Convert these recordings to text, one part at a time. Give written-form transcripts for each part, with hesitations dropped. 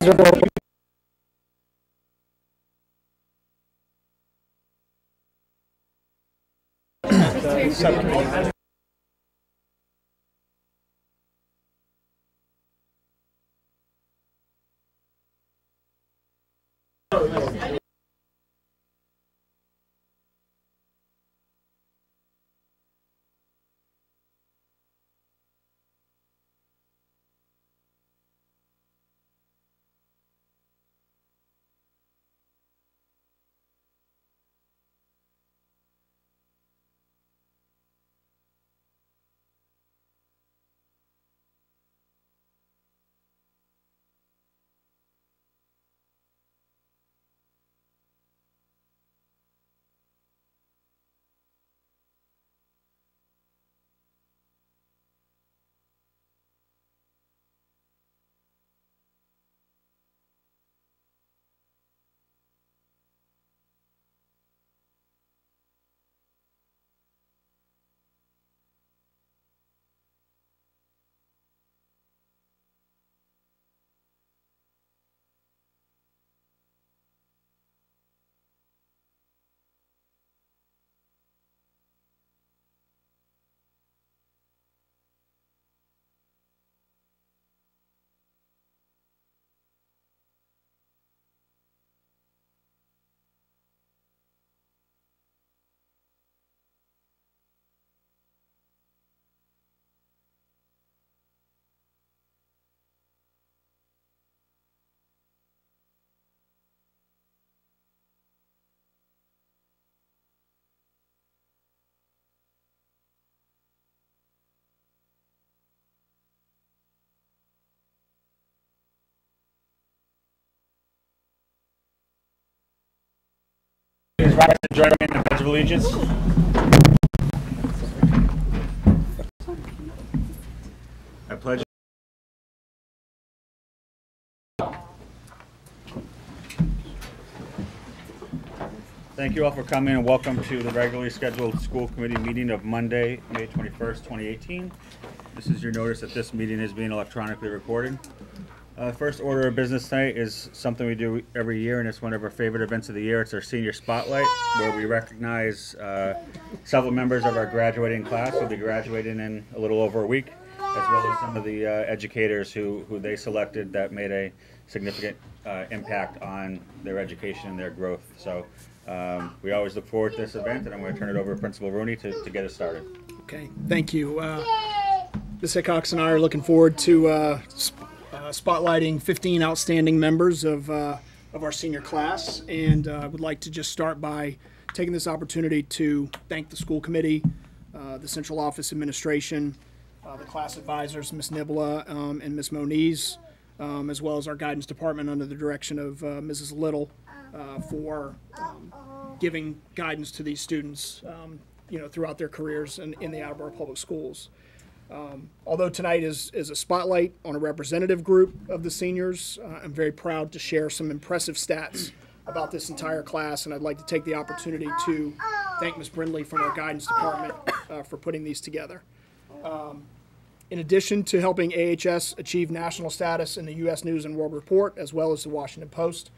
Subcommittee. Please rise and join me in the Pledge of Allegiance. I pledge. Thank you all for coming and welcome to the regularly scheduled school committee meeting of Monday, May 21st, 2018. This is your notice that this meeting is being electronically recorded. First order of business tonight is something we do every year, and it's one of our favorite events of the year. It's our senior spotlight, where we recognize several members of our graduating class who will be graduating in a little over a week, as well as some of the educators who they selected that made a significant impact on their education and their growth. So we always look forward to this event, and I'm going to turn it over to Principal Rooney to get us started. Okay, thank you. Ms. Hickox and I are looking forward to spotlighting 15 outstanding members of our senior class, and I would like to just start by taking this opportunity to thank the school committee, the central office administration, the class advisors, Ms. Nibla and Ms. Moniz, as well as our guidance department under the direction of Mrs. Little for giving guidance to these students throughout their careers in the Attleboro Public Schools. Although tonight is a spotlight on a representative group of the seniors, I'm very proud to share some impressive stats about this entire class, and I'd like to take the opportunity to thank Ms. Brindley from our guidance department for putting these together. In addition to helping AHS achieve national status in the U.S. News and World Report, as well as the Washington Post,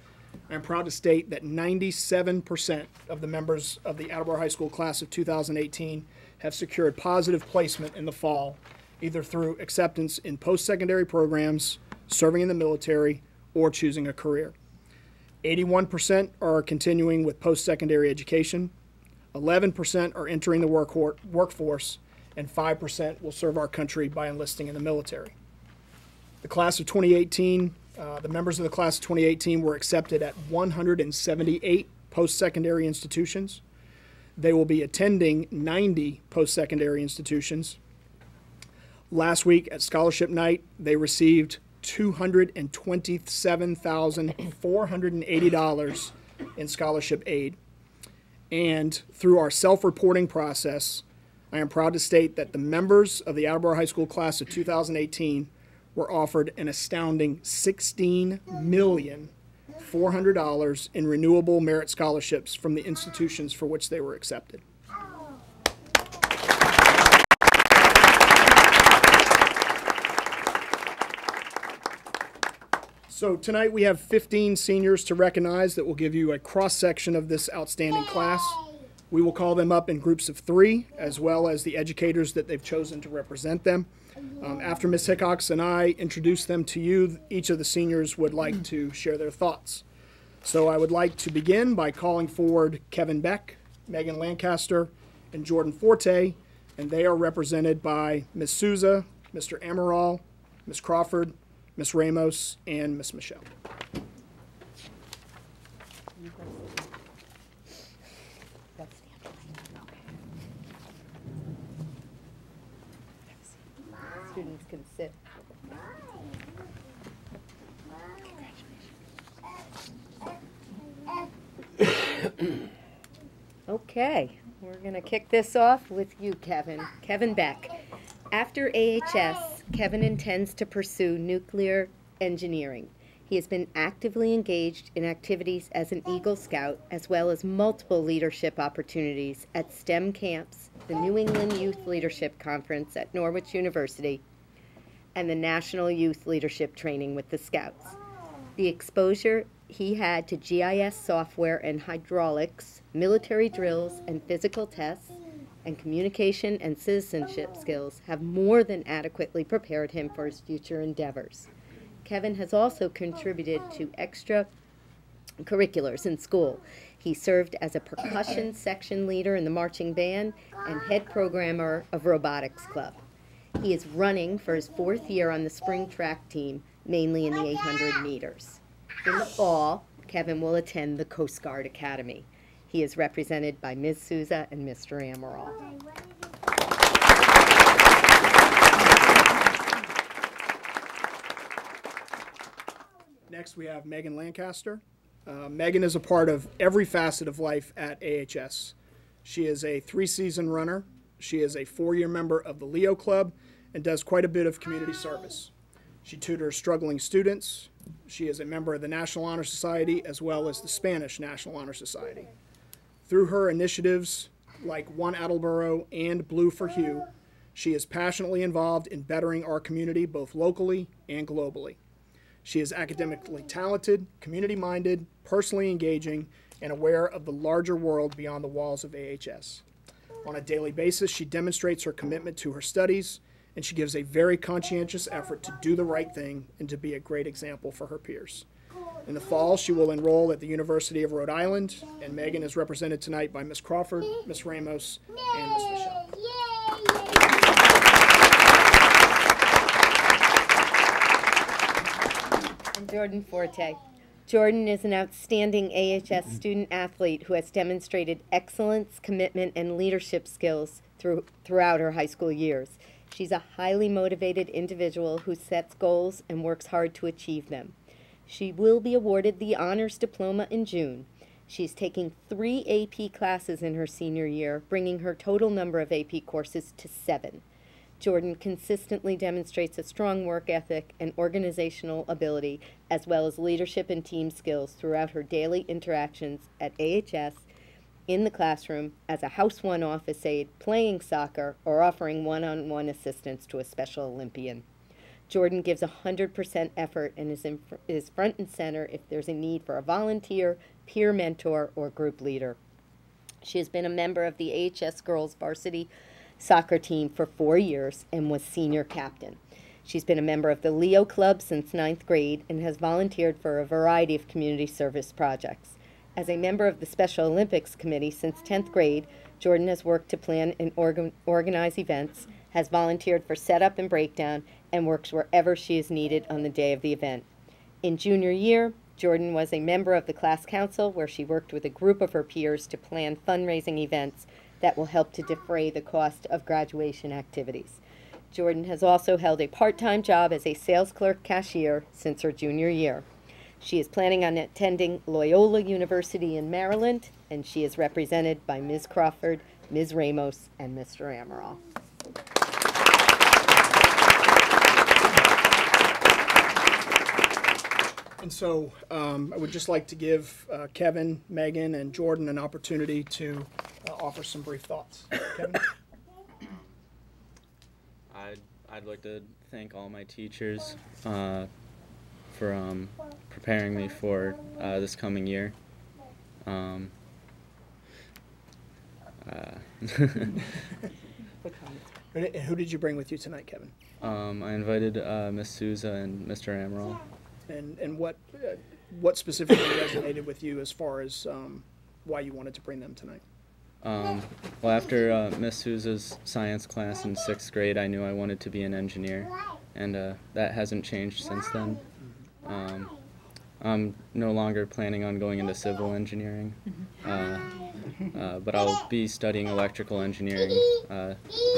I'm proud to state that 97% of the members of the Attleboro High School class of 2018 have secured positive placement in the fall, either through acceptance in post-secondary programs, serving in the military, or choosing a career. 81% are continuing with post-secondary education, 11% are entering the workforce, and 5% will serve our country by enlisting in the military. The class of 2018, the members of the class of 2018 were accepted at 178 post-secondary institutions. They will be attending 90 post-secondary institutions. Last week at Scholarship Night, they received $227,480 in scholarship aid. And through our self-reporting process, I am proud to state that the members of the Attleboro High School class of 2018 were offered an astounding $16,400,000 in renewable merit scholarships from the institutions for which they were accepted. So tonight we have 15 seniors to recognize that will give you a cross-section of this outstanding class. We will call them up in groups of 3, as well as the educators that they've chosen to represent them. After Ms. Hickox and I introduce them to you, each of the seniors would like to share their thoughts. So I would like to begin by calling forward Kevin Beck, Megan Lancaster, and Jordan Forte, and they are represented by Ms. Souza, Mr. Amaral, Ms. Crawford, Ms. Ramos, and Ms. Michelle. Students can sit. Okay, we're going to kick this off with you, Kevin. Kevin Beck. After AHS, Kevin intends to pursue nuclear engineering. He has been actively engaged in activities as an Eagle Scout, as well as multiple leadership opportunities at STEM camps, the New England Youth Leadership Conference at Norwich University, and the National Youth Leadership Training with the Scouts. The exposure he had to GIS software and hydraulics, military drills and physical tests, and communication and citizenship skills have more than adequately prepared him for his future endeavors. Kevin has also contributed to extracurriculars in school. He served as a percussion section leader in the marching band and head programmer of robotics club. He is running for his 4th year on the spring track team, mainly in the 800 meters. In the fall, Kevin will attend the Coast Guard Academy. He is represented by Ms. Souza and Mr. Amaral. Next, we have Megan Lancaster. Megan is a part of every facet of life at AHS. She is a 3-season runner. She is a 4-year member of the Leo Club and does quite a bit of community service. She tutors struggling students. She is a member of the National Honor Society as well as the Spanish National Honor Society. Through her initiatives like One Attleboro and Blue for Hugh, she is passionately involved in bettering our community both locally and globally. She is academically talented, community-minded, personally engaging, and aware of the larger world beyond the walls of AHS. On a daily basis, she demonstrates her commitment to her studies, and she gives a very conscientious effort to do the right thing and to be a great example for her peers. In the fall, she will enroll at the University of Rhode Island, and Megan is represented tonight by Ms. Crawford, Ms. Ramos, and Ms. Michelle. And Jordan Forte. Jordan is an outstanding AHS student athlete who has demonstrated excellence, commitment, and leadership skills throughout her high school years. She's a highly motivated individual who sets goals and works hard to achieve them. She will be awarded the Honors Diploma in June. She's taking 3 AP classes in her senior year, bringing her total number of AP courses to 7. Jordan consistently demonstrates a strong work ethic and organizational ability, as well as leadership and team skills throughout her daily interactions at AHS, in the classroom, as a House 1 office aide, playing soccer, or offering one-on-one assistance to a Special Olympian. Jordan gives 100% effort and is front and center if there's a need for a volunteer, peer mentor, or group leader. She has been a member of the AHS girls varsity soccer team for 4 years and was senior captain. She's been a member of the Leo Club since 9th grade and has volunteered for a variety of community service projects. As a member of the Special Olympics Committee since 10th grade, Jordan has worked to plan and organize events, has volunteered for setup and breakdown, and works wherever she is needed on the day of the event. In junior year, Jordan was a member of the class council where she worked with a group of her peers to plan fundraising events that will help to defray the cost of graduation activities. Jordan has also held a part-time job as a sales clerk cashier since her junior year. She is planning on attending Loyola University in Maryland, and she is represented by Ms. Crawford, Ms. Ramos, and Mr. Amaral. And so I would just like to give Kevin, Megan, and Jordan an opportunity to offer some brief thoughts. Kevin? I'd like to thank all my teachers for preparing me for this coming year. Who did you bring with you tonight, Kevin? I invited Miss Souza and Mr. Amaral. And what specifically resonated with you as far as why you wanted to bring them tonight? Well, after Miss Souza's science class in 6th grade, I knew I wanted to be an engineer, and that hasn't changed since then. I'm no longer planning on going into civil engineering, but I'll be studying electrical engineering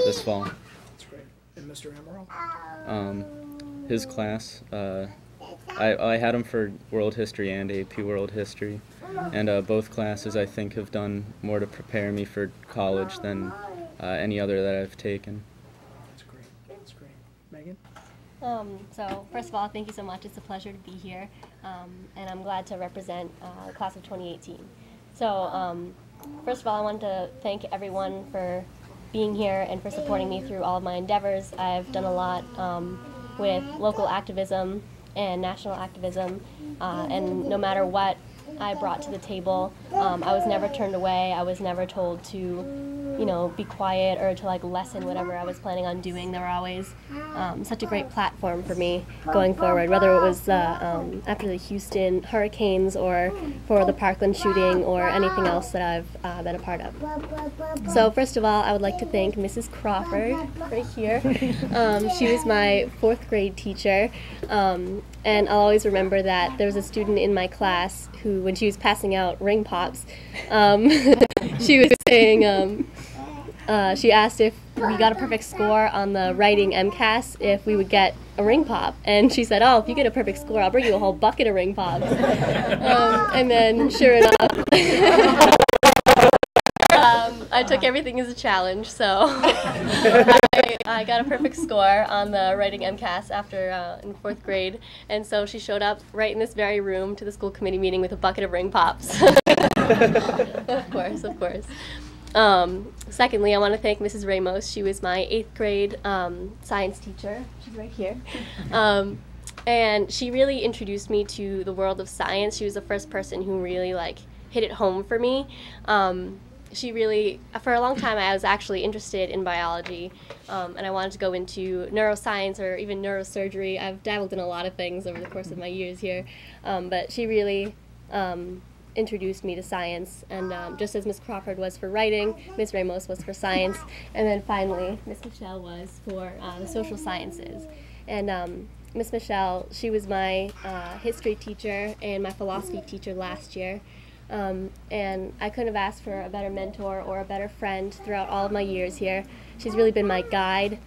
this fall. That's great. And Mr. Amaral? His class, I had him for World History and AP World History, and both classes I think have done more to prepare me for college than any other that I've taken. That's great. That's great. Megan? So first of all, thank you so much. It's a pleasure to be here, and I'm glad to represent the class of 2018. So first of all, I wanted to thank everyone for being here and for supporting me through all of my endeavors. I've done a lot with local activism and national activism, and no matter what I brought to the table, I was never turned away. I was never told to be quiet or to lessen whatever I was planning on doing. There were always such a great platform for me going forward, whether it was after the Houston hurricanes or for the Parkland shooting or anything else that I've been a part of. So first of all, I would like to thank Mrs. Crawford right here. She was my 4th grade teacher, and I'll always remember that there was a student in my class who, when she was passing out ring pops, she was saying, she asked if we got a perfect score on the writing MCAS, if we would get a ring pop. And she said, oh, if you get a perfect score, I'll bring you a whole bucket of ring pops. And then, sure enough, I took everything as a challenge, so I got a perfect score on the writing MCAS in 4th grade, and so she showed up right in this very room to the school committee meeting with a bucket of ring pops. Of course, of course. Secondly, I want to thank Mrs. Ramos. She was my 8th grade science teacher. She's right here. And she really introduced me to the world of science. She was the first person who really hit it home for me. She really, for a long time, I was actually interested in biology, and I wanted to go into neuroscience or even neurosurgery. I've dabbled in a lot of things over the course of my years here, but she really introduced me to science, and just as Ms. Crawford was for writing, Ms. Ramos was for science, and then finally Ms. Michelle was for the social sciences. And Ms. Michelle, she was my history teacher and my philosophy teacher last year. And I couldn't have asked for a better mentor or a better friend throughout all of my years here. She's really been my guide,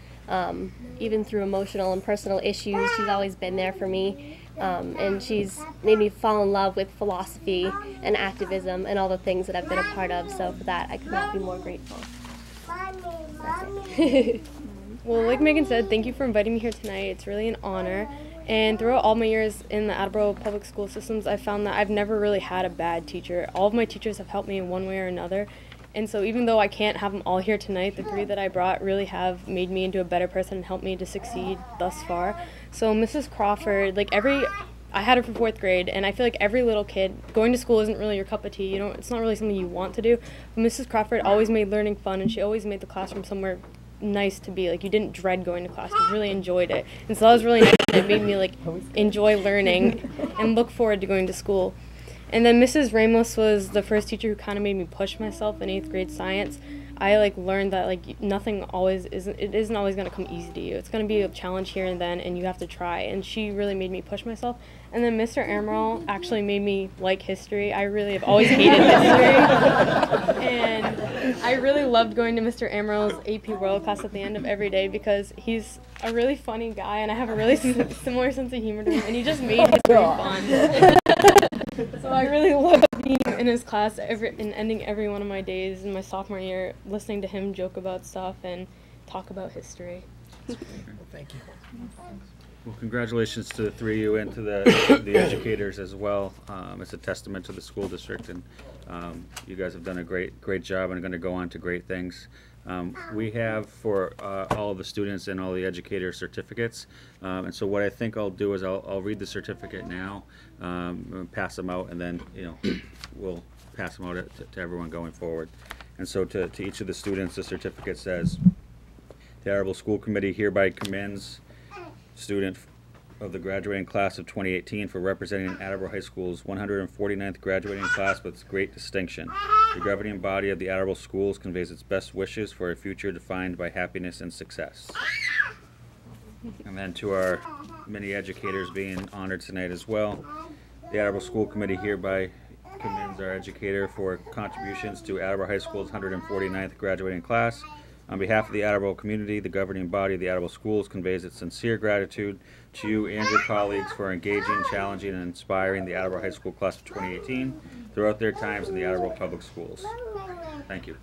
even through emotional and personal issues. She's always been there for me, and she's made me fall in love with philosophy and activism and all the things that I've been a part of. So for that, I could not be more grateful. That's it. Well, like Megan said, thank you for inviting me here tonight. It's really an honor. And throughout all my years in the Attleboro public school systems, I've found that I've never really had a bad teacher. All of my teachers have helped me in one way or another. And so even though I can't have them all here tonight, the 3 that I brought really have made me into a better person and helped me to succeed thus far. So Mrs. Crawford, I had her for 4th grade, and I feel like every little kid, going to school isn't really your cup of tea. It's not really something you want to do. But Mrs. Crawford always made learning fun, and she always made the classroom somewhere nice to be. You didn't dread going to class, you really enjoyed it. And so that was really nice. It made me enjoy learning and look forward to going to school. And then Mrs. Ramos was the first teacher who kind of made me push myself in 8th grade science. I learned that it isn't always going to come easy to you. It's going to be a challenge here and then, and you have to try. And she really made me push myself. And then Mr. Amaral actually made me like history. I really have always hated history. And I really loved going to Mr. Amaral's AP World class at the end of every day because he's a really funny guy, and I have a really similar sense of humor to him, and he just made history fun. So I really loved being in his class and ending every one of my days in my sophomore year listening to him joke about stuff and talk about history. Well, thank you. Well, congratulations to the 3 of you and to the educators as well. It's a testament to the school district, and you guys have done a great job and are going to go on to great things. We have for all of the students and all the educator certificates, and so what I think I'll do is I'll read the certificate now, and pass them out, and then we'll pass them out to everyone going forward. And so to each of the students, the certificate says, "The Attleboro School Committee hereby commends student of the graduating class of 2018 for representing Attleboro High School's 149th graduating class with great distinction. The governing body of the Attleboro Schools conveys its best wishes for a future defined by happiness and success." And then to our many educators being honored tonight as well, the Attleboro School Committee hereby commends our educator for contributions to Attleboro High School's 149th graduating class. On behalf of the Attleboro community, the governing body of the Attleboro Schools conveys its sincere gratitude to you and your colleagues for engaging, challenging, and inspiring the Attleboro High School class of 2018 throughout their times in the Attleboro Public Schools. Thank you.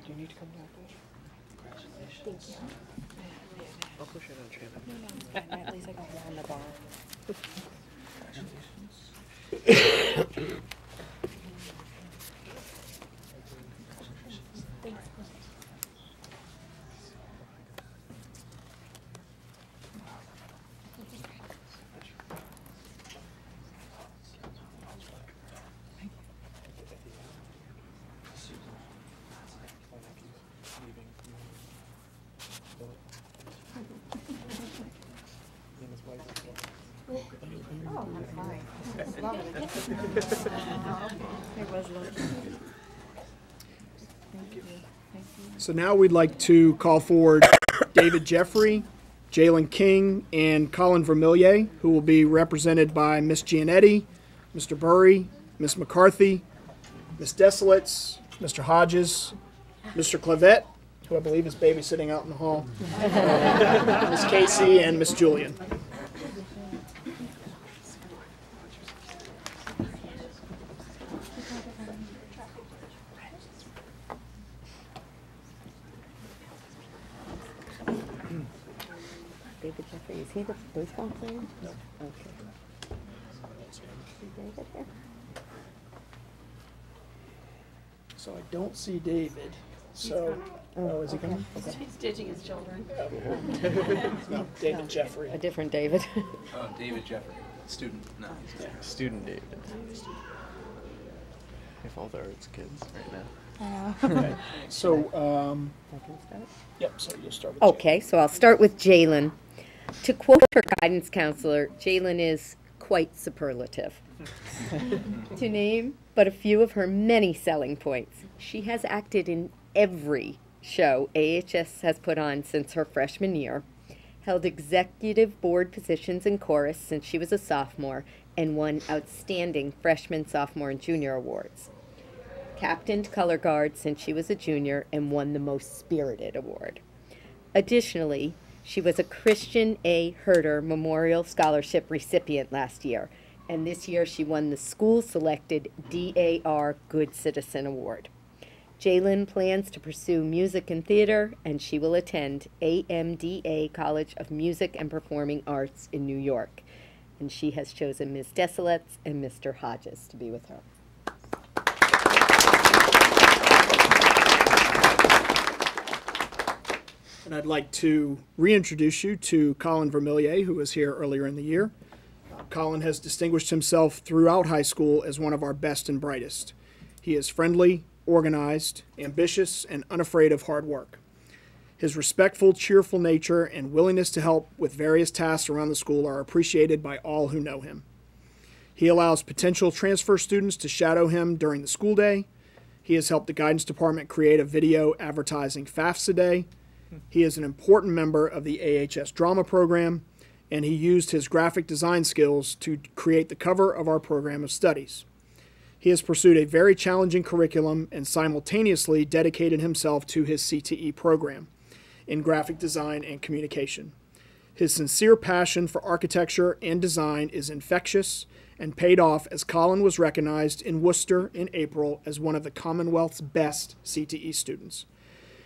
Do you need to come back? Thank you. I'll push it on Shannon. No, it's fine. At least I got her on the bar. So now we'd like to call forward David Jeffrey, Jalen King, and Colin Vermillier, who will be represented by Miss Gianetti, Mr. Burry, Miss McCarthy, Miss Desolitz, Mr. Hodges, Mr. Clavette, who I believe is babysitting out in the hall, Miss Casey, and Miss Julian. David Jeffrey, is he the baseball player? No. Okay. David here? So I don't see David. So, is he coming? Okay. He's ditching his children. No, David Jeffrey. A different David. Oh, David Jeffrey, student. No, he's not. Student David. If all the arts kids right now. Okay. So, yep, so you'll start with Okay, so I'll start with Jalen. To quote her guidance counselor, Jalen is quite superlative. To name but a few of her many selling points, she has acted in every show AHS has put on since her freshman year, held executive board positions in chorus since she was a sophomore, and won outstanding freshman, sophomore, and junior awards. Captained color guard since she was a junior and won the Most Spirited Award. Additionally, she was a Christian A. Herter Memorial Scholarship recipient last year, and this year she won the school-selected DAR Good Citizen Award. Jalen plans to pursue music and theater, and she will attend AMDA College of Music and Performing Arts in New York. And she has chosen Ms. Desolitz and Mr. Hodges to be with her. And I'd like to reintroduce you to Colin Vermillier, who was here earlier in the year. Colin has distinguished himself throughout high school as one of our best and brightest. He is friendly, organized, ambitious, and unafraid of hard work. His respectful, cheerful nature and willingness to help with various tasks around the school are appreciated by all who know him. He allows potential transfer students to shadow him during the school day. He has helped the guidance department create a video advertising FAFSA Day. He is an important member of the AHS drama program, and he used his graphic design skills to create the cover of our program of studies. He has pursued a very challenging curriculum and simultaneously dedicated himself to his CTE program in graphic design and communication. His sincere passion for architecture and design is infectious, and paid off as Colin was recognized in Worcester in April as one of the Commonwealth's best CTE students.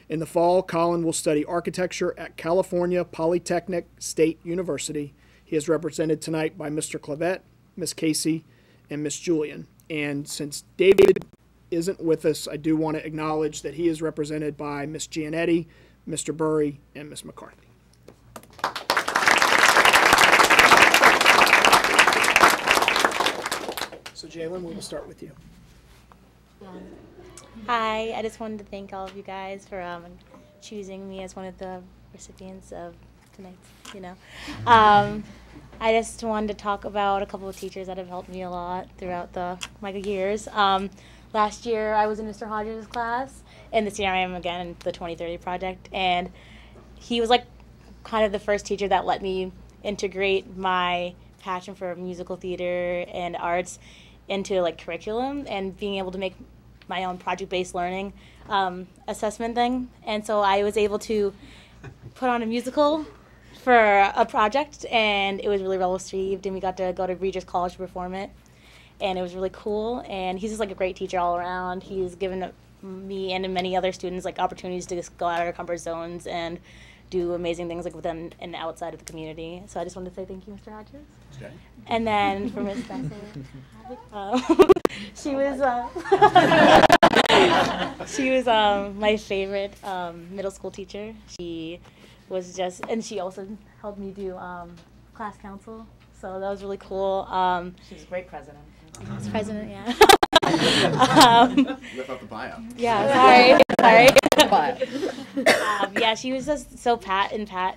In the fall, Colin will study architecture at California Polytechnic State University. He is represented tonight by Mr. Clavette, Miss Casey, and Miss Julian. And since David isn't with us, I do want to acknowledge that he is represented by Miss Gianetti, Mr. Burry, and Miss McCarthy. So Jalen, we will start with you. Hi, I just wanted to thank all of you guys for choosing me as one of the recipients of tonight's, I just wanted to talk about a couple of teachers that have helped me a lot throughout my years. Last year I was in Mr. Hodges' class, and this year I am again in the 2030 project, and he was like kind of the first teacher that let me integrate my passion for musical theater and arts into like curriculum and being able to make my own project-based learning assessment thing. And so I was able to put on a musical for a project, and it was really well received, and we got to go to Regis College to perform it, and it was really cool. And he's just like a great teacher all around. He's given me and many other students like opportunities to just go out of our comfort zones and do amazing things like within and outside of the community. So I just wanted to say thank you, Mr. Hodges. Okay. And then for Miss Spencer, she was my favorite middle school teacher. She was and she also helped me do class council, so that was really cool. She was a great president. Vice president, yeah. Lift up the bio. Yeah, sorry. Yeah, she was just so passionate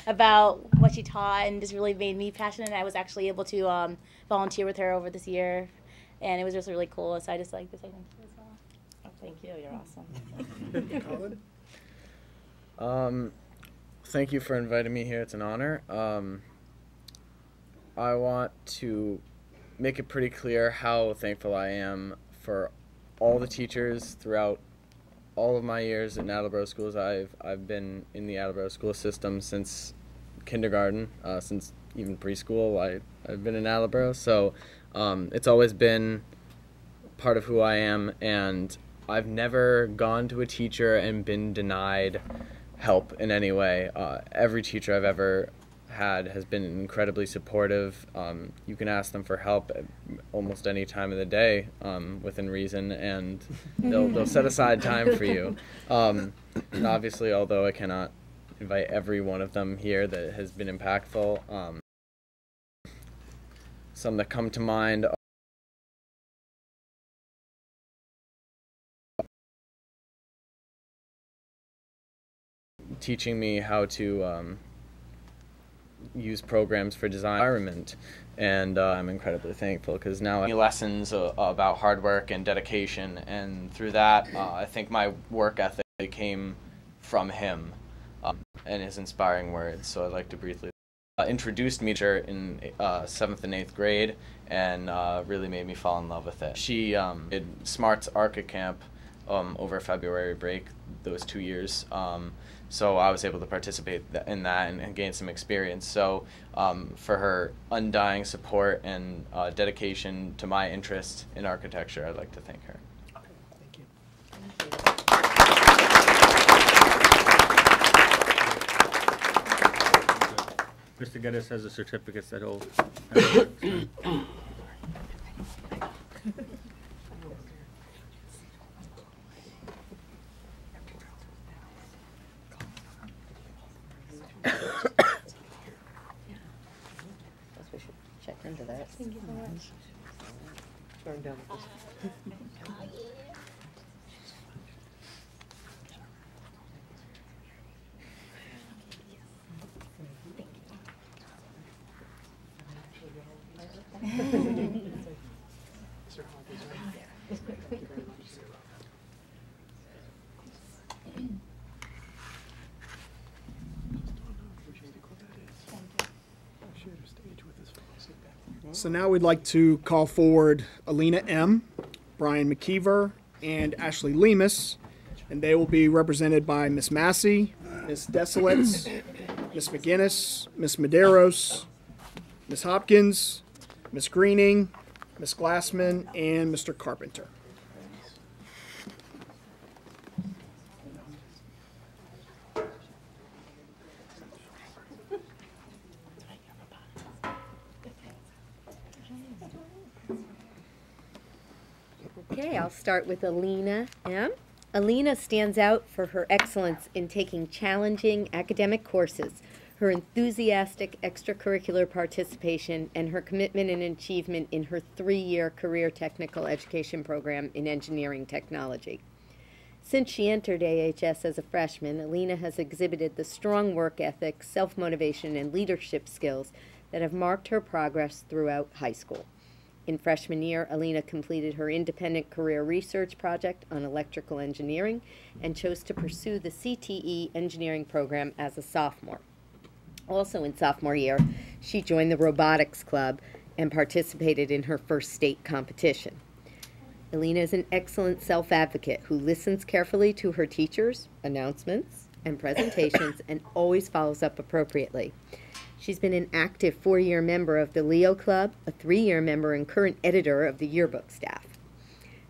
about what she taught, and just really made me passionate. I was actually able to volunteer with her over this year, and it was just really cool. So I just like to say thank you as well. Oh, thank you. You're awesome. Thank you for inviting me here. It's an honor. I want to make it pretty clear how thankful I am for all the teachers throughout all of my years in Attleboro schools. I've been in the Attleboro school system since kindergarten, since even preschool. I've been in Attleboro, so it's always been part of who I am, and I've never gone to a teacher and been denied help in any way. Every teacher I've ever had has been incredibly supportive. You can ask them for help at almost any time of the day within reason, and they'll set aside time for you. And obviously, although I cannot invite every one of them here that has been impactful, some that come to mind are teaching me how to use programs for design environment, and I'm incredibly thankful because now lessons about hard work and dedication, and through that I think my work ethic came from him and his inspiring words. So I'd like to briefly introduced me to her in 7th and 8th grade, and really made me fall in love with it. She did Smart's ARCA camp over February break, those 2 years. So I was able to participate in that and gain some experience. So for her undying support and dedication to my interest in architecture, I'd like to thank her. Okay, thank you. Mr. Geddes has a certificate that he'll... We should check into that. Thank you so much. Burn down the So now we'd like to call forward Alina M., Brian McKeever, and Ashley Lemus, and they will be represented by Miss Massey, Miss Desolitz, Miss McGinnis, Miss Medeiros, Miss Hopkins, Ms. Greening, Ms. Glassman, and Mr. Carpenter. Okay, I'll start with Alina M. Alina stands out for her excellence in taking challenging academic courses, her enthusiastic extracurricular participation, and her commitment and achievement in her 3-year career technical education program in engineering technology. Since she entered AHS as a freshman, Alina has exhibited the strong work ethic, self-motivation, and leadership skills that have marked her progress throughout high school. In freshman year, Alina completed her independent career research project on electrical engineering and chose to pursue the CTE engineering program as a sophomore. Also in sophomore year, she joined the robotics club and participated in her first state competition. Alina is an excellent self-advocate who listens carefully to her teachers' announcements and presentations and always follows up appropriately. She's been an active 4-year member of the Leo Club, a 3-year member and current editor of the yearbook staff.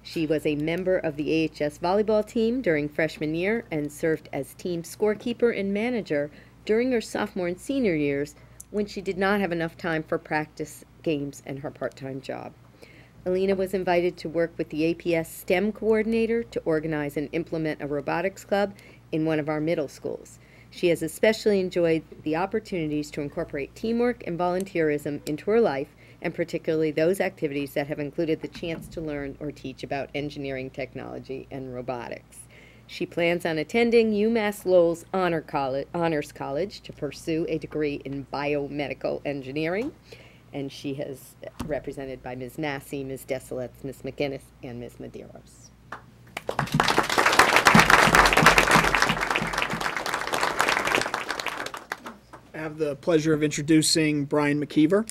She was a member of the AHS volleyball team during freshman year and served as team scorekeeper and manager during her sophomore and senior years when she did not have enough time for practice games and her part-time job. Alina was invited to work with the APS STEM coordinator to organize and implement a robotics club in one of our middle schools. She has especially enjoyed the opportunities to incorporate teamwork and volunteerism into her life, and particularly those activities that have included the chance to learn or teach about engineering technology and robotics. She plans on attending UMass Lowell's Honors College to pursue a degree in biomedical engineering, and she is represented by Ms. Massey, Ms. Desilets, Ms. McGinnis, and Ms. Medeiros. I have the pleasure of introducing Brian McKeever.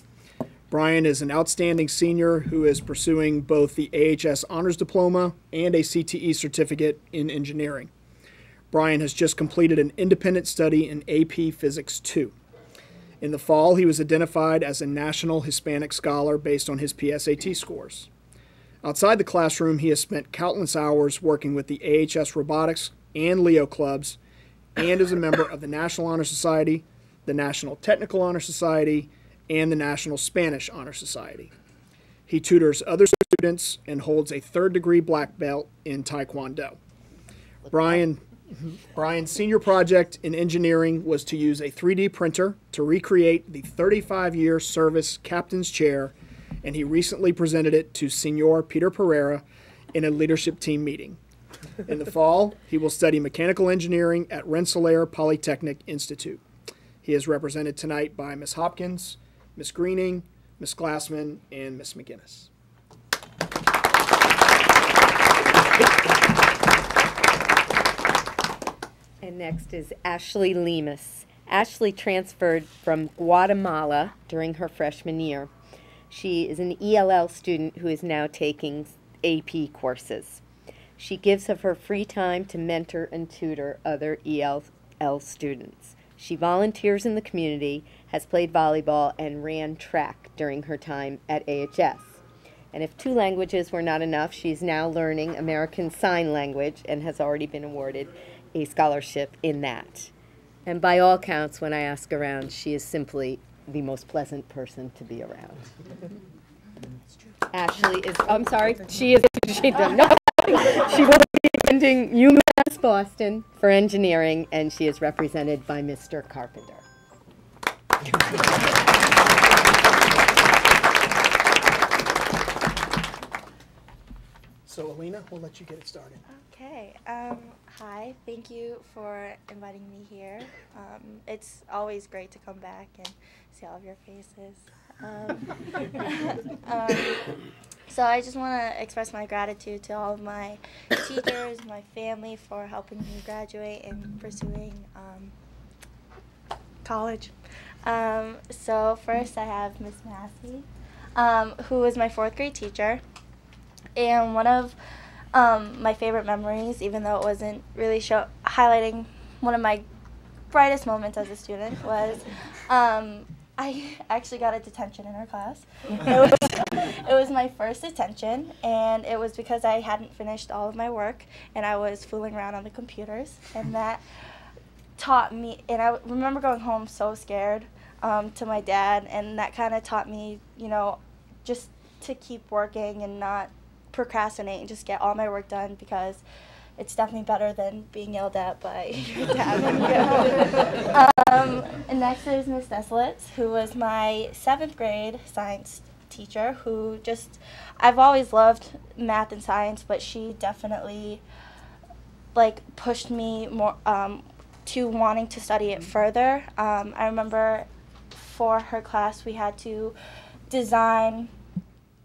Brian is an outstanding senior who is pursuing both the AHS Honors Diploma and a CTE certificate in engineering. Brian has just completed an independent study in AP Physics 2. In the fall, he was identified as a National Hispanic Scholar based on his PSAT scores. Outside the classroom, he has spent countless hours working with the AHS Robotics and Leo clubs and is a member of the National Honor Society, the National Technical Honor Society, and the National Spanish Honor Society. He tutors other students and holds a 3rd-degree black belt in Taekwondo. Brian's senior project in engineering was to use a 3D printer to recreate the 35-year service captain's chair, and he recently presented it to Senor Peter Pereira in a leadership team meeting. In the fall, he will study mechanical engineering at Rensselaer Polytechnic Institute. He is represented tonight by Ms. Hopkins, Ms. Greening, Ms. Glassman, and Ms. McGinnis. And next is Ashley Lemus. Ashley transferred from Guatemala during her freshman year. She is an ELL student who is now taking AP courses. She gives of her free time to mentor and tutor other ELL students. She volunteers in the community, has played volleyball, and ran track during her time at AHS. And if 2 languages were not enough, she's now learning American Sign Language and has already been awarded a scholarship in that. And by all counts, when I ask around, she is simply the most pleasant person to be around. Ashley is, I'm sorry, she will be attending UMass Boston for engineering, and she is represented by Mr. Carpenter. So, Alina, we'll let you get it started. Okay. Hi. Thank you for inviting me here. It's always great to come back and see all of your faces. So I just want to express my gratitude to all of my teachers, my family for helping me graduate and pursuing college. So first I have Miss Massey, who was my 4th grade teacher. And one of my favorite memories, even though it wasn't really highlighting one of my brightest moments as a student, was I I actually got a detention in her class. It was my first detention, and it was because I hadn't finished all of my work, and I was fooling around on the computers, and that taught me, and I remember going home so scared to my dad, and that kind of taught me, you know, just to keep working and not procrastinate and just get all my work done, because it's definitely better than being yelled at by your dad when you get home. And next is Miss Desolitz, who was my 7th grade science teacher, who just, I've always loved math and science, but she definitely like pushed me more to wanting to study it further. I remember for her class we had to design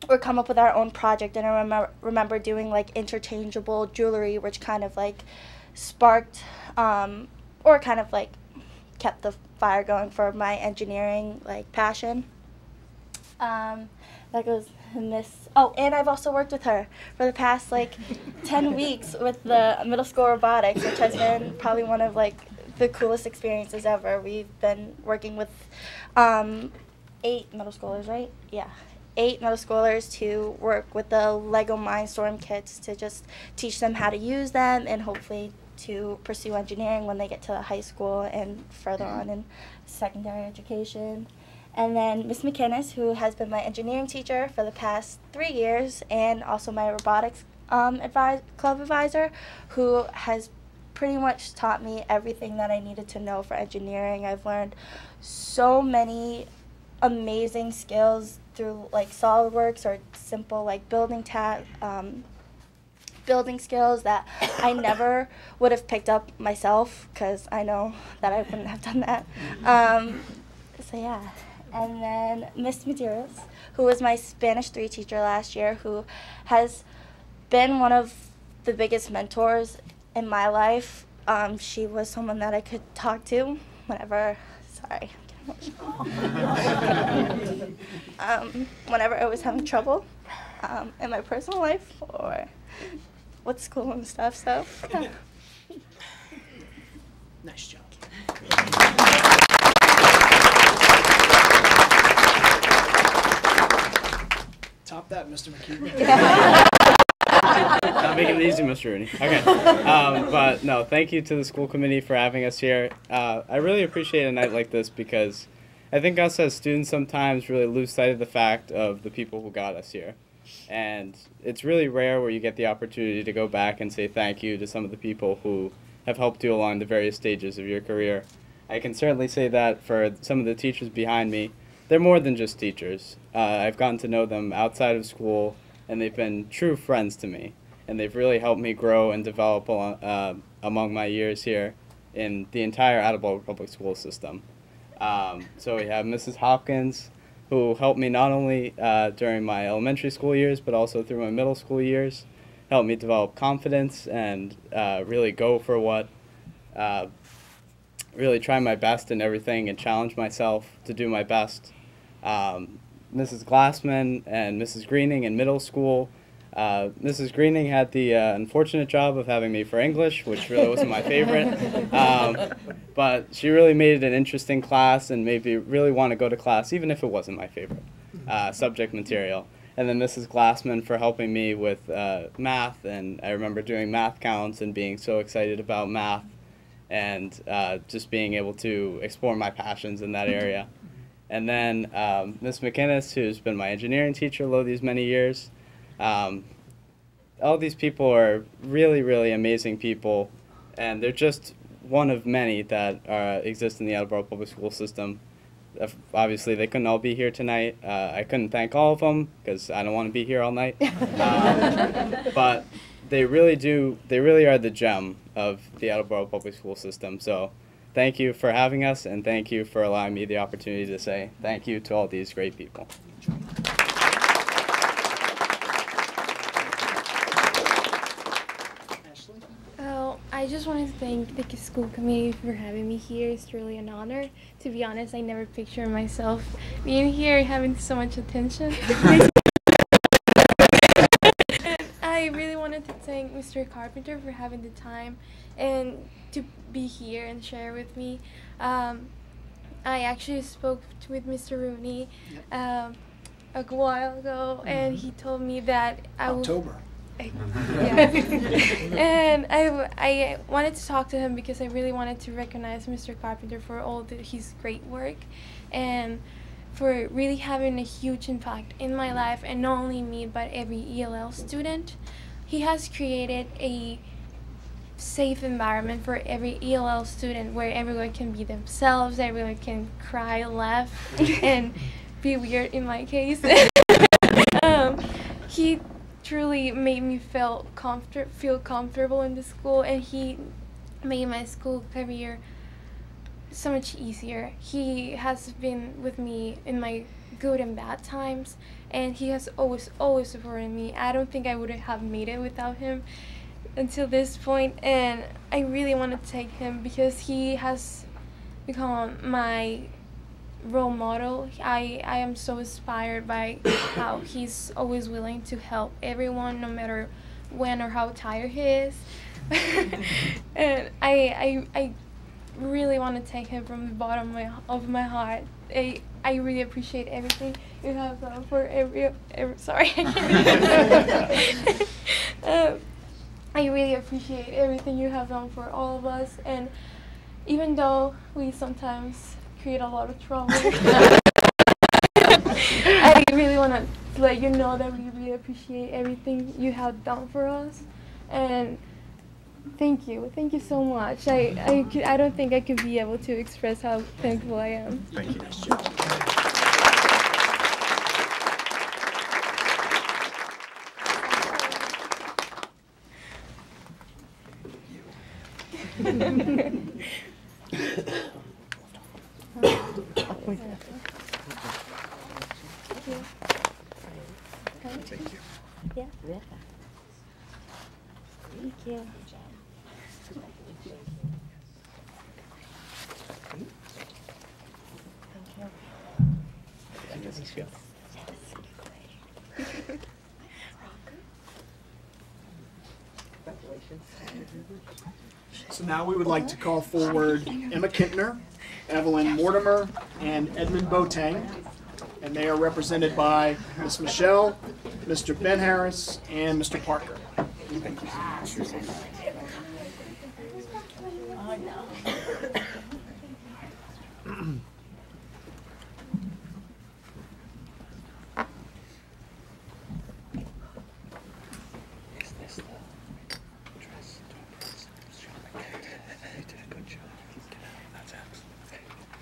or come up with our own project, and I remember doing like interchangeable jewelry, which kind of like sparked or kind of like kept the fire going for my engineering like passion. That goes Miss, oh, and I've also worked with her for the past like 10 weeks with the middle school robotics, which has been probably one of like the coolest experiences ever. We've been working with 8 middle schoolers, right? Yeah. 8 middle schoolers to work with the Lego Mindstorm kits to just teach them how to use them and hopefully to pursue engineering when they get to high school and further on in secondary education. And then Miss McInnes, who has been my engineering teacher for the past 3 years and also my robotics club advisor, who has pretty much taught me everything that I needed to know for engineering. I've learned so many amazing skills through like SolidWorks or simple like building skills that I never would have picked up myself, because I know that I wouldn't have done that. So yeah. And then Miss Materials, who was my Spanish 3 teacher last year, who has been one of the biggest mentors in my life. She was someone that I could talk to whenever, sorry, whenever I was having trouble in my personal life or with school and stuff. So, yeah. Nice job. Top that, Mr. McKee. Not making it easy, Mr. Rooney. Okay. But no, thank you to the school committee for having us here. I really appreciate a night like this because I think us as students sometimes really lose sight of the fact of the people who got us here. And it's really rare where you get the opportunity to go back and say thank you to some of the people who have helped you along the various stages of your career. I can certainly say that for some of the teachers behind me, they're more than just teachers. I've gotten to know them outside of school, and they've been true friends to me. And they've really helped me grow and develop among my years here in the entire Attleboro public school system. So we have Mrs. Hopkins, who helped me not only during my elementary school years, but also through my middle school years, helped me develop confidence and really go for what, really try my best in everything and challenge myself to do my best. Mrs. Glassman and Mrs. Greening in middle school. Mrs. Greening had the unfortunate job of having me for English, which really wasn't my favorite. But she really made it an interesting class and made me really want to go to class, even if it wasn't my favorite subject material. And then Mrs. Glassman for helping me with math, and I remember doing math counts and being so excited about math and just being able to explore my passions in that area. And then Ms. McInnes, who's been my engineering teacher all these many years. All these people are really, really amazing people, and they're just one of many that exist in the Attleboro public school system. Obviously, they couldn't all be here tonight. I couldn't thank all of them because I don't want to be here all night. But they really are the gem of the Attleboro public school system. So thank you for having us, and thank you for allowing me the opportunity to say thank you to all these great people. Oh, I just wanted to thank the school committee for having me here. It's really an honor. To be honest, I never pictured myself being here having so much attention. I really wanted to thank Mr. Carpenter for having the time and to be here and share with me. I actually spoke with Mr. Rooney a while ago, and he told me that I will. October. Yeah. And I wanted to talk to him because I really wanted to recognize Mr. Carpenter for all his great work and for really having a huge impact in my life, and not only me but every ELL student. He has created a safe environment for every ELL student where everyone can be themselves, everyone can cry, laugh, and be weird in my case. He truly made me feel comfortable in the school, and he made my school career so much easier. He has been with me in my good and bad times, and he has always supported me. I don't think I would have made it without him until this point, and I really want to thank him because he has become my role model. I am so inspired by how he's always willing to help everyone, no matter when or how tired he is. And I really want to thank him from the bottom of my heart. I really appreciate everything you have done for every sorry. I really appreciate everything you have done for all of us, and even though we sometimes create a lot of trouble, I really want to let you know that we really appreciate everything you have done for us, and thank you so much. I don't think I could be able to express how thankful I am. Thank you. Thank you. Yeah. Thank you. So now we would like to call forward Emma Kintner, Evelyn Mortimer, and Edmund Boateng. And they are represented by Ms. Michelle, Mr. Ben Harris, and Mr. Parker.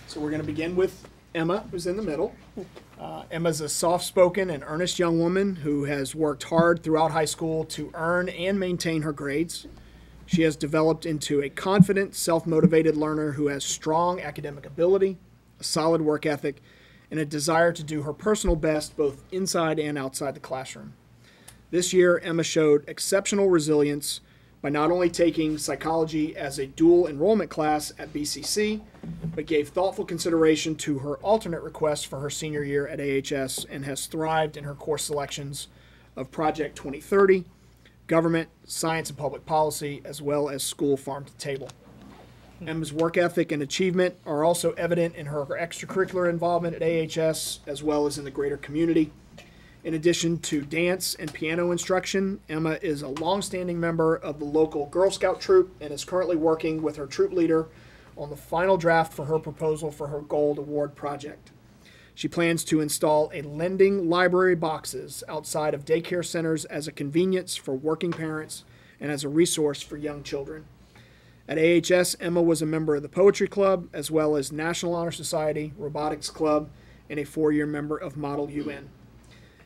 So we're going to begin with Emma, who's in the middle. Emma's a soft-spoken and earnest young woman who has worked hard throughout high school to earn and maintain her grades. She has developed into a confident, self-motivated learner who has strong academic ability, a solid work ethic, and a desire to do her personal best both inside and outside the classroom. This year, Emma showed exceptional resilience by not only taking psychology as a dual enrollment class at BCC, but gave thoughtful consideration to her alternate request for her senior year at AHS and has thrived in her course selections of Project 2030, Government, Science and Public Policy, as well as School Farm to Table. Emma's work ethic and achievement are also evident in her extracurricular involvement at AHS as well as in the greater community. In addition to dance and piano instruction, Emma is a longstanding member of the local Girl Scout troop and is currently working with her troop leader on the final draft for her proposal for her Gold Award project. She plans to install a lending library boxes outside of daycare centers as a convenience for working parents and as a resource for young children. At AHS, Emma was a member of the Poetry Club as well as National Honor Society, Robotics Club, and a 4-year member of Model UN.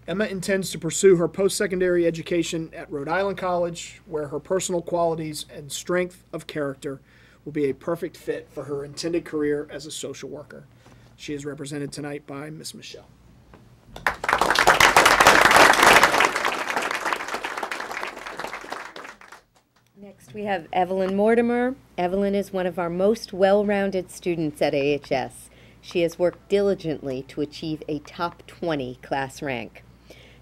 Emma intends to pursue her post-secondary education at Rhode Island College, where her personal qualities and strength of character will be a perfect fit for her intended career as a social worker. She is represented tonight by Ms. Michelle. Next, we have Evelyn Mortimer. Evelyn is one of our most well-rounded students at AHS. She has worked diligently to achieve a top 20 class rank.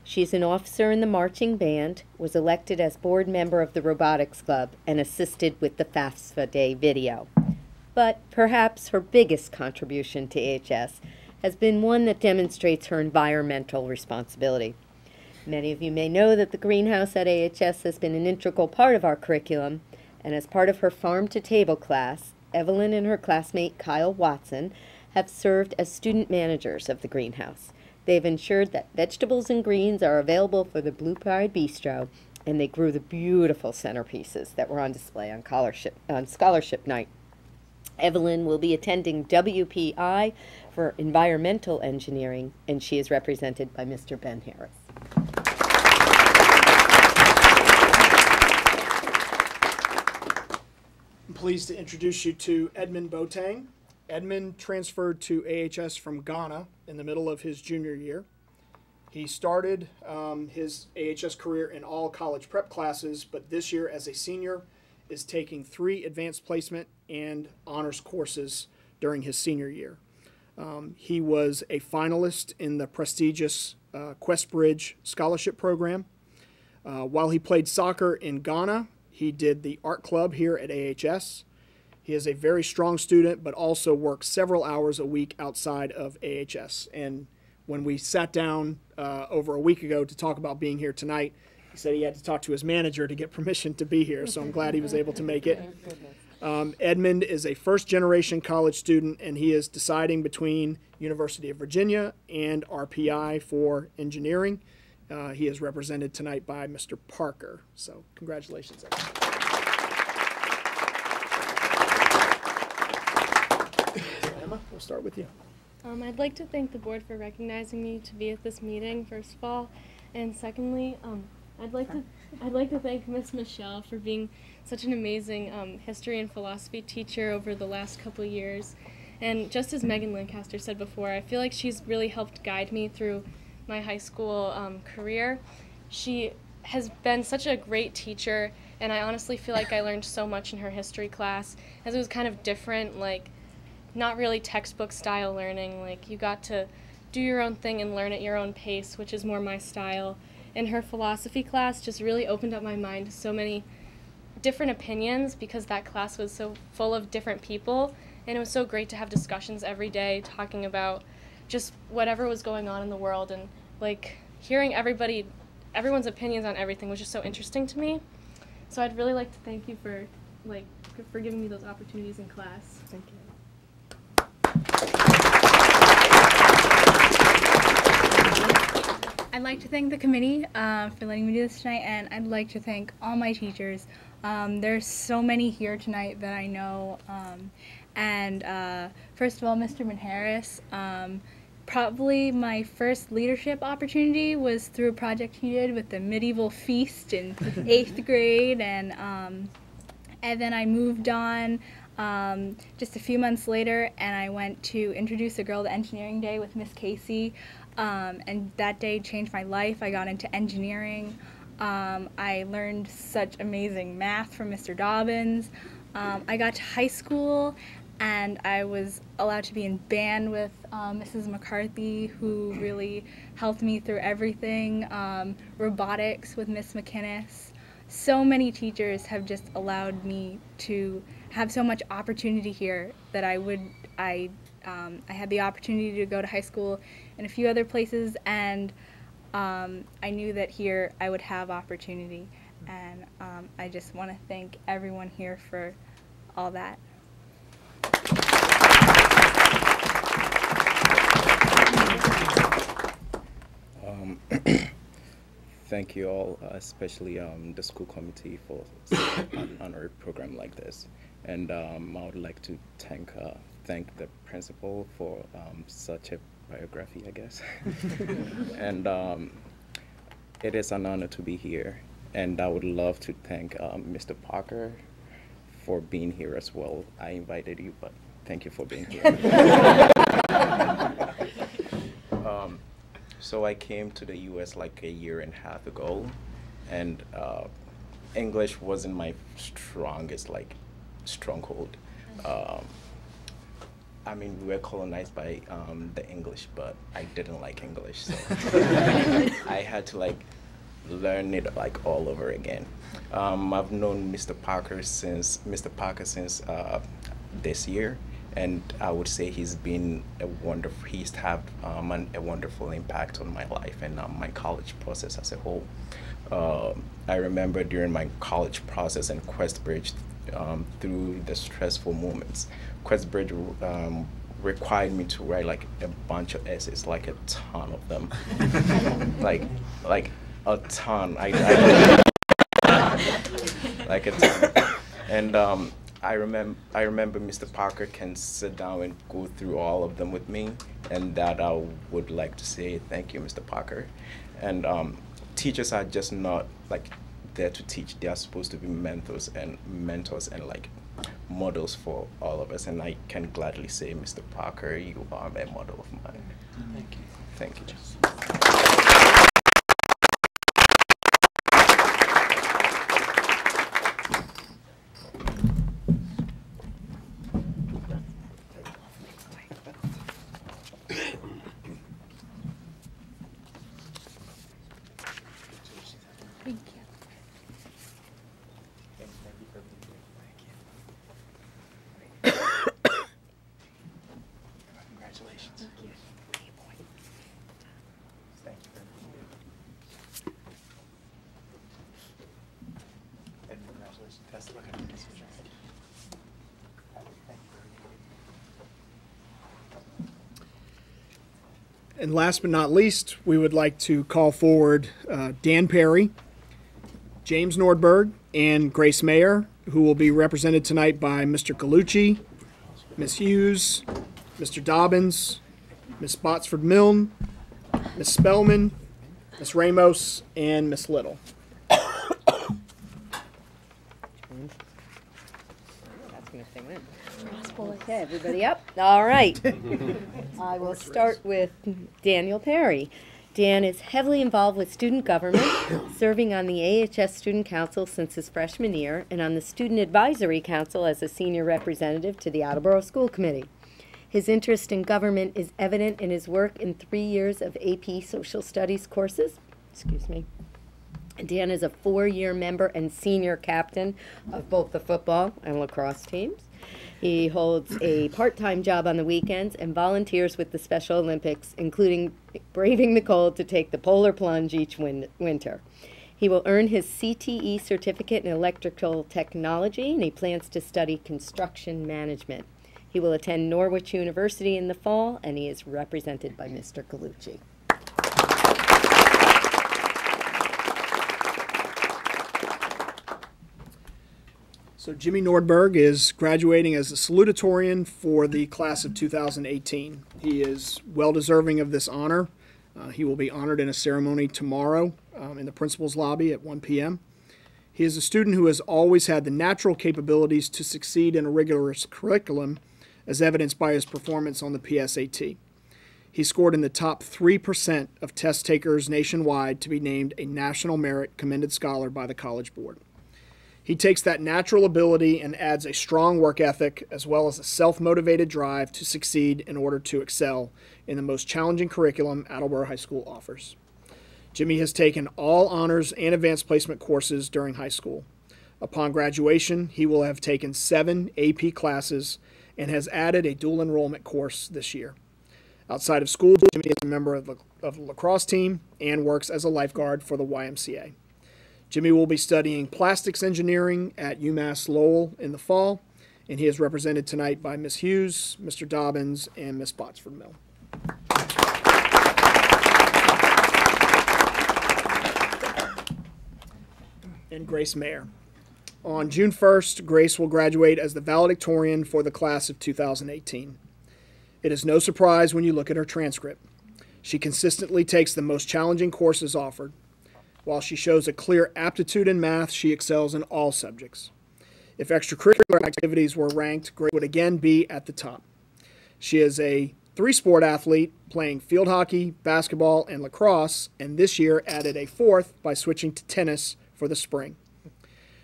She is an officer in the marching band, was elected as board member of the Robotics Club, and assisted with the FAFSA Day video. But perhaps her biggest contribution to AHS has been one that demonstrates her environmental responsibility. Many of you may know that the greenhouse at AHS has been an integral part of our curriculum, and as part of her Farm to Table class, Evelyn and her classmate Kyle Watson have served as student managers of the greenhouse. They've ensured that vegetables and greens are available for the Blue Pride Bistro, and they grew the beautiful centerpieces that were on display on scholarship night. Evelyn will be attending WPI for environmental engineering, and she is represented by Mr. Ben Harris. I'm pleased to introduce you to Edmund Boateng. Edmund transferred to AHS from Ghana in the middle of his junior year. He started his AHS career in all college prep classes, but this year as a senior is taking 3 advanced placement and honors courses during his senior year. He was a finalist in the prestigious Questbridge Scholarship Program. While he played soccer in Ghana, he did the art club here at AHS. He is a very strong student, but also works several hours a week outside of AHS. And when we sat down over a week ago to talk about being here tonight, he said he had to talk to his manager to get permission to be here, so I'm glad he was able to make it. Edmund is a first-generation college student, and he is deciding between University of Virginia and RPI for engineering. He is represented tonight by Mr. Parker, so congratulations, Edmund. Emma, we'll start with you. I'd like to thank the board for recognizing me to be at this meeting, first of all, and secondly, I'd like to thank Miss Michelle for being such an amazing history and philosophy teacher over the last couple of years. And just as Megan Lancaster said before, I feel like she's really helped guide me through my high school career. She has been such a great teacher, and I honestly feel like I learned so much in her history class, as it was kind of different, like not really textbook style learning. Like you got to do your own thing and learn at your own pace, which is more my style. And her philosophy class just really opened up my mind to so many different opinions, because that class was so full of different people, and it was so great to have discussions every day talking about just whatever was going on in the world, and like hearing everyone's opinions on everything was just so interesting to me. So I'd really like to thank you for giving me those opportunities in class. Thank you. I'd like to thank the committee for letting me do this tonight, and I'd like to thank all my teachers. There's so many here tonight that I know. First of all, Mr. Ben Harris. Probably my first leadership opportunity was through a project he did with the medieval feast in 8th grade, and then I moved on just a few months later, and I went to introduce a girl to engineering day with Miss Casey. And that day changed my life. I got into engineering. I learned such amazing math from Mr. Dobbins. I got to high school, and I was allowed to be in band with Mrs. McCarthy, who really helped me through everything. Robotics with Miss McInnes. So many teachers have just allowed me to have so much opportunity here that I had the opportunity to go to high school in a few other places, and I knew that here I would have opportunity, and I just want to thank everyone here for all that. Thank you all, especially the school committee, for an honorary program like this, and I would like to thank the principal for such a biography, I guess. And it is an honor to be here, and I would love to thank Mr. Parker for being here as well. I invited you, but thank you for being here. So I came to the US like a year and a half ago, and English wasn't my strongest stronghold. I mean, we were colonized by the English, but I didn't like English, so I had to learn it all over again. I've known Mr. Parker since this year, and I would say he's been he's had a wonderful impact on my life and my college process as a whole. I remember during my college process in Questbridge, through the stressful moments, Questbridge required me to write like a bunch of essays, like a ton of them, like a ton. Like a ton. And I remember Mr. Parker can sit down and go through all of them with me, and that I would like to say thank you, Mr. Parker. And teachers are just not like there to teach; they are supposed to be mentors and like models for all of us. And I can gladly say, Mr. Parker, you are a model of mine. Thank you. Thank you. And last but not least, we would like to call forward Dan Perry, James Nordberg, and Grace Mayer, who will be represented tonight by Mr. Galucci, Ms. Hughes, Mr. Dobbins, Ms. Botsford Milne, Ms. Spellman, Ms. Ramos, and Ms. Little. Okay, everybody up? All right. I will start with Daniel Perry. Dan is heavily involved with student government, serving on the AHS Student Council since his freshman year, and on the Student Advisory Council as a senior representative to the Attleboro School Committee. His interest in government is evident in his work in 3 years of AP Social Studies courses. Dan is a 4-year member and senior captain of both the football and lacrosse teams. He holds a part-time job on the weekends and volunteers with the Special Olympics, including braving the cold to take the polar plunge each winter. He will earn his CTE certificate in electrical technology, and he plans to study construction management. He will attend Norwich University in the fall, and he is represented by Mr. Galucci. So Jimmy Nordberg is graduating as a salutatorian for the class of 2018. He is well deserving of this honor. He will be honored in a ceremony tomorrow in the principal's lobby at 1 p.m. He is a student who has always had the natural capabilities to succeed in a rigorous curriculum, as evidenced by his performance on the PSAT. He scored in the top 3% of test takers nationwide to be named a National Merit Commended Scholar by the College Board. He takes that natural ability and adds a strong work ethic as well as a self-motivated drive to succeed in order to excel in the most challenging curriculum Attleboro High School offers. Jimmy has taken all honors and advanced placement courses during high school. Upon graduation, he will have taken 7 AP classes and has added a dual enrollment course this year. Outside of school, Jimmy is a member of the lacrosse team and works as a lifeguard for the YMCA. Jimmy will be studying plastics engineering at UMass Lowell in the fall, and he is represented tonight by Ms. Hughes, Mr. Dobbins, and Ms. Botsford Milne. And Grace Mayer. On June 1st, Grace will graduate as the valedictorian for the class of 2018. It is no surprise when you look at her transcript. She consistently takes the most challenging courses offered. While she shows a clear aptitude in math, she excels in all subjects. If extracurricular activities were ranked, Grace would again be at the top. She is a 3-sport athlete playing field hockey, basketball, and lacrosse, and this year added a 4th by switching to tennis for the spring.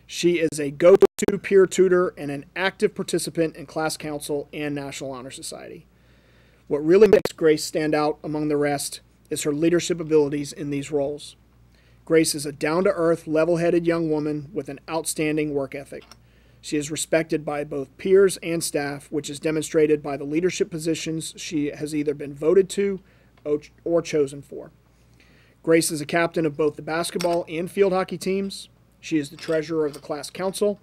She is a go-to peer tutor and an active participant in class council and National Honor Society. What really makes Grace stand out among the rest is her leadership abilities in these roles. Grace is a down-to-earth, level-headed young woman with an outstanding work ethic. She is respected by both peers and staff, which is demonstrated by the leadership positions she has either been voted to or chosen for. Grace is a captain of both the basketball and field hockey teams. She is the treasurer of the class council,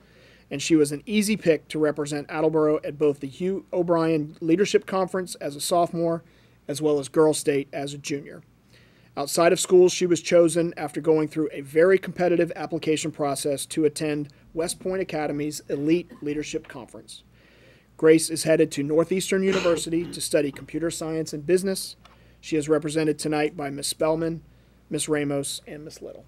and she was an easy pick to represent Attleboro at both the Hugh O'Brien Leadership Conference as a sophomore, as well as Girl State as a junior. Outside of school, she was chosen after going through a very competitive application process to attend West Point Academy's Elite Leadership Conference. Grace is headed to Northeastern University to study computer science and business. She is represented tonight by Ms. Spellman, Ms. Ramos, and Ms. Little.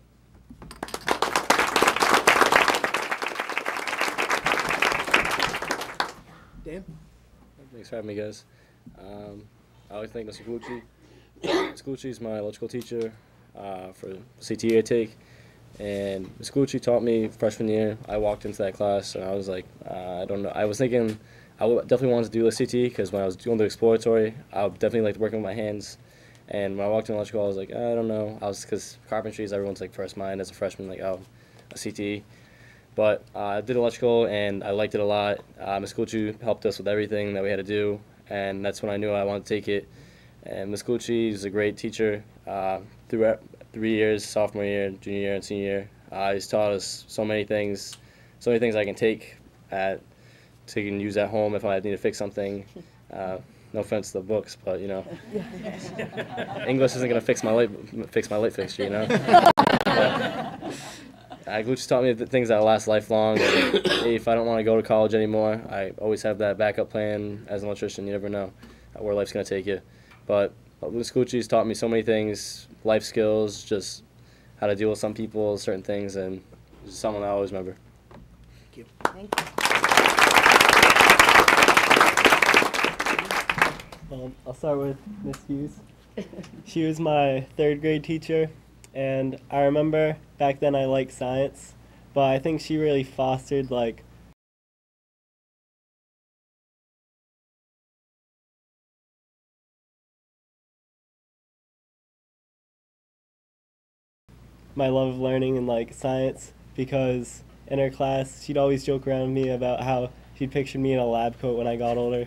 Dan? Thanks for having me, guys. I always thank Mr. Gucci. Ms. Gucci is my electrical teacher for the CTA I take. And Ms. Gucci taught me freshman year. I walked into that class and I was like, I don't know. I was thinking I definitely wanted to do a CT because when I was doing the exploratory, I definitely liked working with my hands. And when I walked in electrical, I was like, I don't know. Because carpentry is everyone's like first mind as a freshman, like, oh, a CT. But I did electrical and I liked it a lot. Ms. Gucci helped us with everything that we had to do. And that's when I knew I wanted to take it. And Ms. Gucci is a great teacher through 3 years, sophomore year, junior year, and senior year. He's taught us so many things I can take so you can use at home if I need to fix something. No offense to the books, but you know, English isn't gonna fix my light fixture, you know. Gucci's taught me the things that last lifelong. And if I don't want to go to college anymore, I always have that backup plan as an electrician. You never know where life's gonna take you. But Ms. Gucci's taught me so many things, life skills, just how to deal with some people, certain things, and it's someone I always remember. Thank you. Thank you. I'll start with Miss Hughes. She was my third grade teacher, and I remember back then I liked science, but I think she really fostered like my love of learning and like science, because in her class she'd always joke around with me about how she'd pictured me in a lab coat when I got older.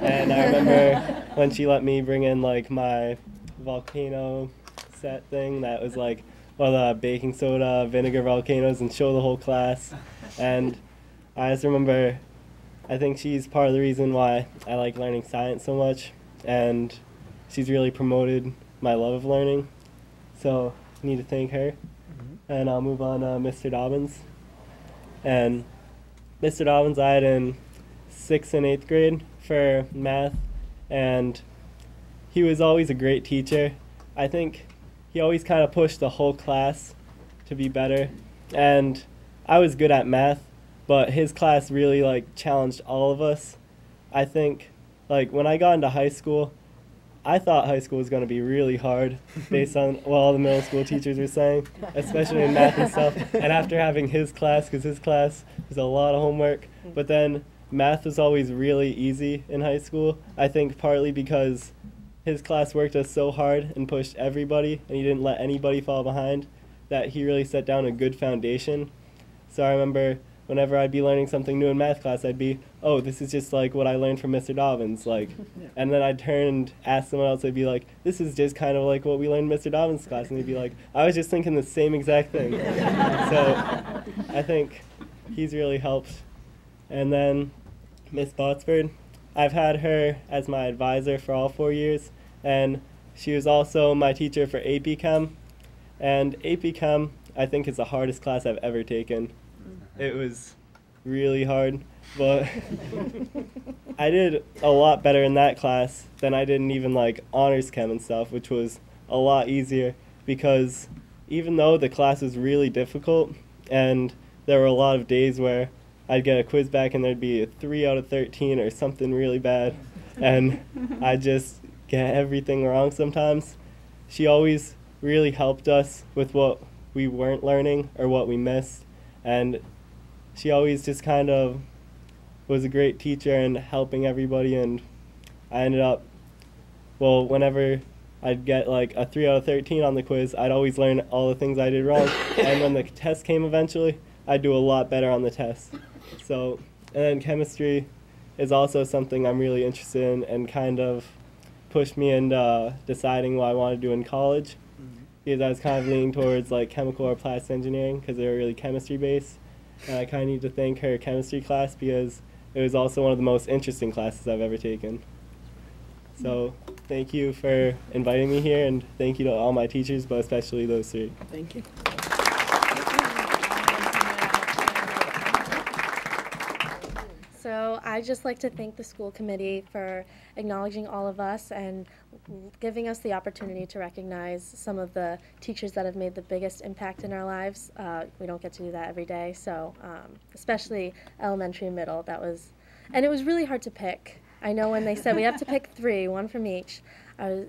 And I remember when she let me bring in like my volcano set thing that was like all the baking soda, vinegar volcanoes, and show the whole class. And I just remember, I think she's part of the reason why I like learning science so much, and she's really promoted my love of learning. So I need to thank her. And I'll move on to Mr. Dobbins. And Mr. Dobbins I had in 6th and 8th grade for math, and he was always a great teacher. I think he always kind of pushed the whole class to be better, and I was good at math, but his class really like challenged all of us. I think like when I got into high school, I thought high school was going to be really hard based on what all the middle school teachers were saying, especially in math and stuff. And after having his class, because his class was a lot of homework, but then math was always really easy in high school. I think partly because his class worked us so hard and pushed everybody, and he didn't let anybody fall behind, that he really set down a good foundation. So I remember whenever I'd be learning something new in math class, I'd be, oh, this is just like what I learned from Mr. Dobbins, like, and then I'd turn and ask someone else, I'd be like, this is just kind of like what we learned in Mr. Dobbins' class, and they'd be like, I was just thinking the same exact thing. So I think he's really helped. And then Miss Botsford, I've had her as my advisor for all 4 years, and she was also my teacher for AP Chem, and AP Chem I think is the hardest class I've ever taken. It was really hard, but I did a lot better in that class than I did in even like honors chem and stuff, which was a lot easier because even though the class was really difficult and there were a lot of days where I'd get a quiz back and there'd be a 3 out of 13 or something really bad, and I'd just get everything wrong sometimes, she always really helped us with what we weren't learning or what we missed, and she always just kind of was a great teacher and helping everybody, and I ended up, well, whenever I'd get like a 3 out of 13 on the quiz, I'd always learn all the things I did wrong, and when the test came eventually, I'd do a lot better on the test. So, and then chemistry is also something I'm really interested in and kind of pushed me into deciding what I want to do in college. Because I was kind of leaning towards like chemical or plastic engineering because they were really chemistry based. And I kind of need to thank her chemistry class because it was also one of the most interesting classes I've ever taken. So thank you for inviting me here, and thank you to all my teachers, but especially those three. Thank you. So I'd just like to thank the school committee for acknowledging all of us and giving us the opportunity to recognize some of the teachers that have made the biggest impact in our lives. We don't get to do that every day, so especially elementary and middle, and it was really hard to pick. I know when they said we have to pick 3, 1 from each, I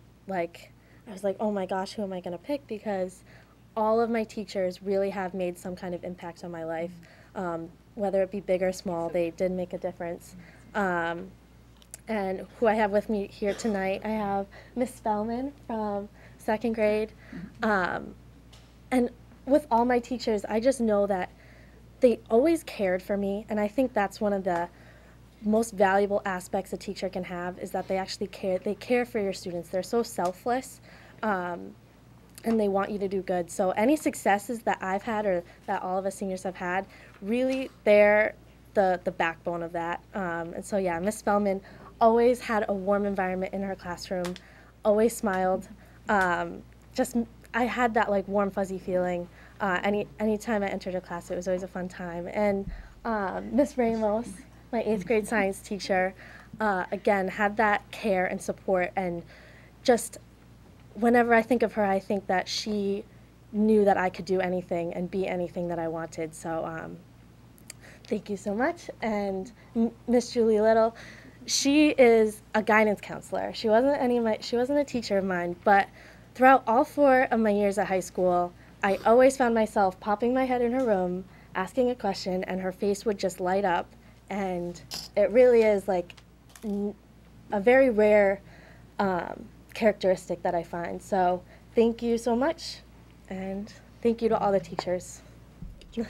was like, oh my gosh, who am I going to pick? Because all of my teachers really have made some kind of impact on my life. Whether it be big or small, they did make a difference. And who I have with me here tonight, I have Miss Spellman from 2nd grade. And with all my teachers, I just know that they always cared for me, and I think that's one of the most valuable aspects a teacher can have is that they actually care. They care for your students. They're so selfless, and they want you to do good. So any successes that I've had or that all of us seniors have had, really they're the backbone of that. And so yeah, Miss Spellman always had a warm environment in her classroom, always smiled. I had that like warm fuzzy feeling. Anytime I entered her class, it was always a fun time. And Miss Ramos, my 8th grade science teacher, again, had that care and support, and just whenever I think of her, I think that she knew that I could do anything and be anything that I wanted. So thank you so much. And Miss Julie Little, she is a guidance counselor. She wasn't a teacher of mine, but throughout all 4 of my years at high school, I always found myself popping my head in her room, asking a question, and her face would just light up. And it really is like a very rare characteristic that I find. So thank you so much, and thank you to all the teachers. Thank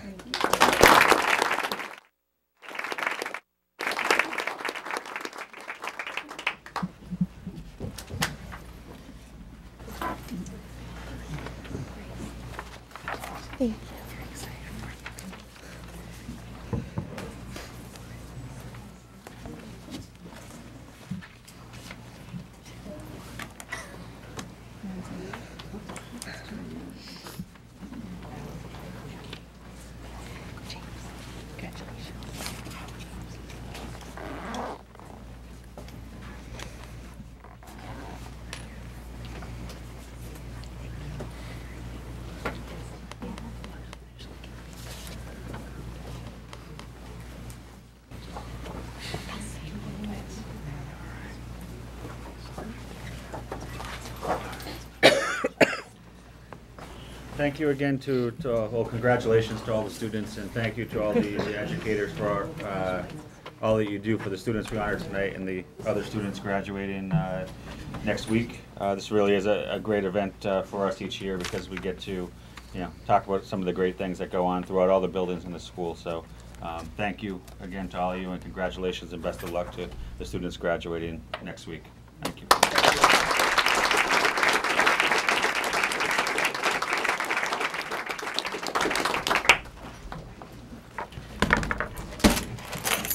you. Thank you again well, congratulations to all the students, and thank you to all the educators for all that you do for the students we honor tonight and the other students graduating next week. This really is a great event for us each year because we get to, talk about some of the great things that go on throughout all the buildings in the school. So thank you again to all of you, and congratulations and best of luck to the students graduating next week. Thank you.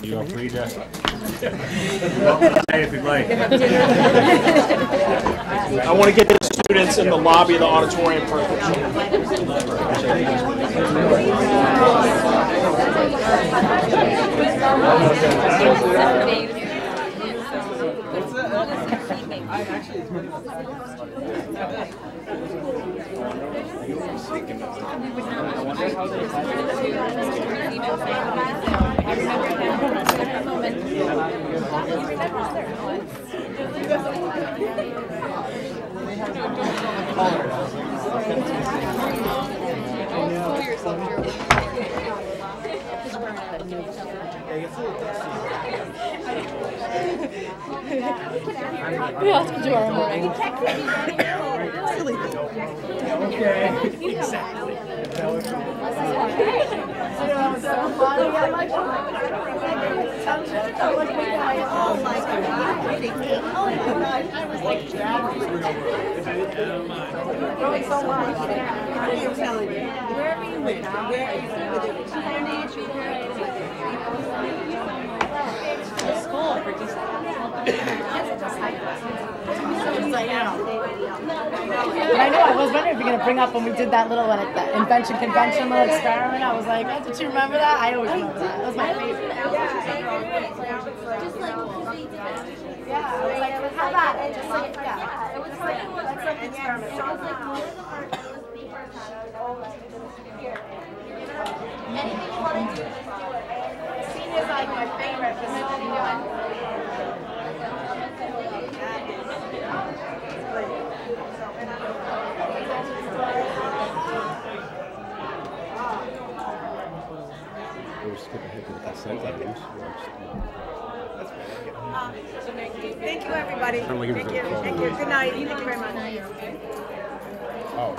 You are free to stay if you'd like. I want to get the students in the lobby of the auditorium for a picture. We have to do our morning. Okay. Exactly. Wherever you went, I know, I was wondering if you're going to bring up when we did that little at the invention convention little experiment. I was like, oh, did you remember that? I always remember that. That was my favorite. Yeah, I was like, how about it? Just like, yeah. It was like, that's like the experiment. Anything you want to do, just do it. Senior's like my favorite. We'll skip ahead to the consent items. Thank you, everybody. I'm looking Thank for you. the phone. Thank you. Good night. Thank you very much. Oh,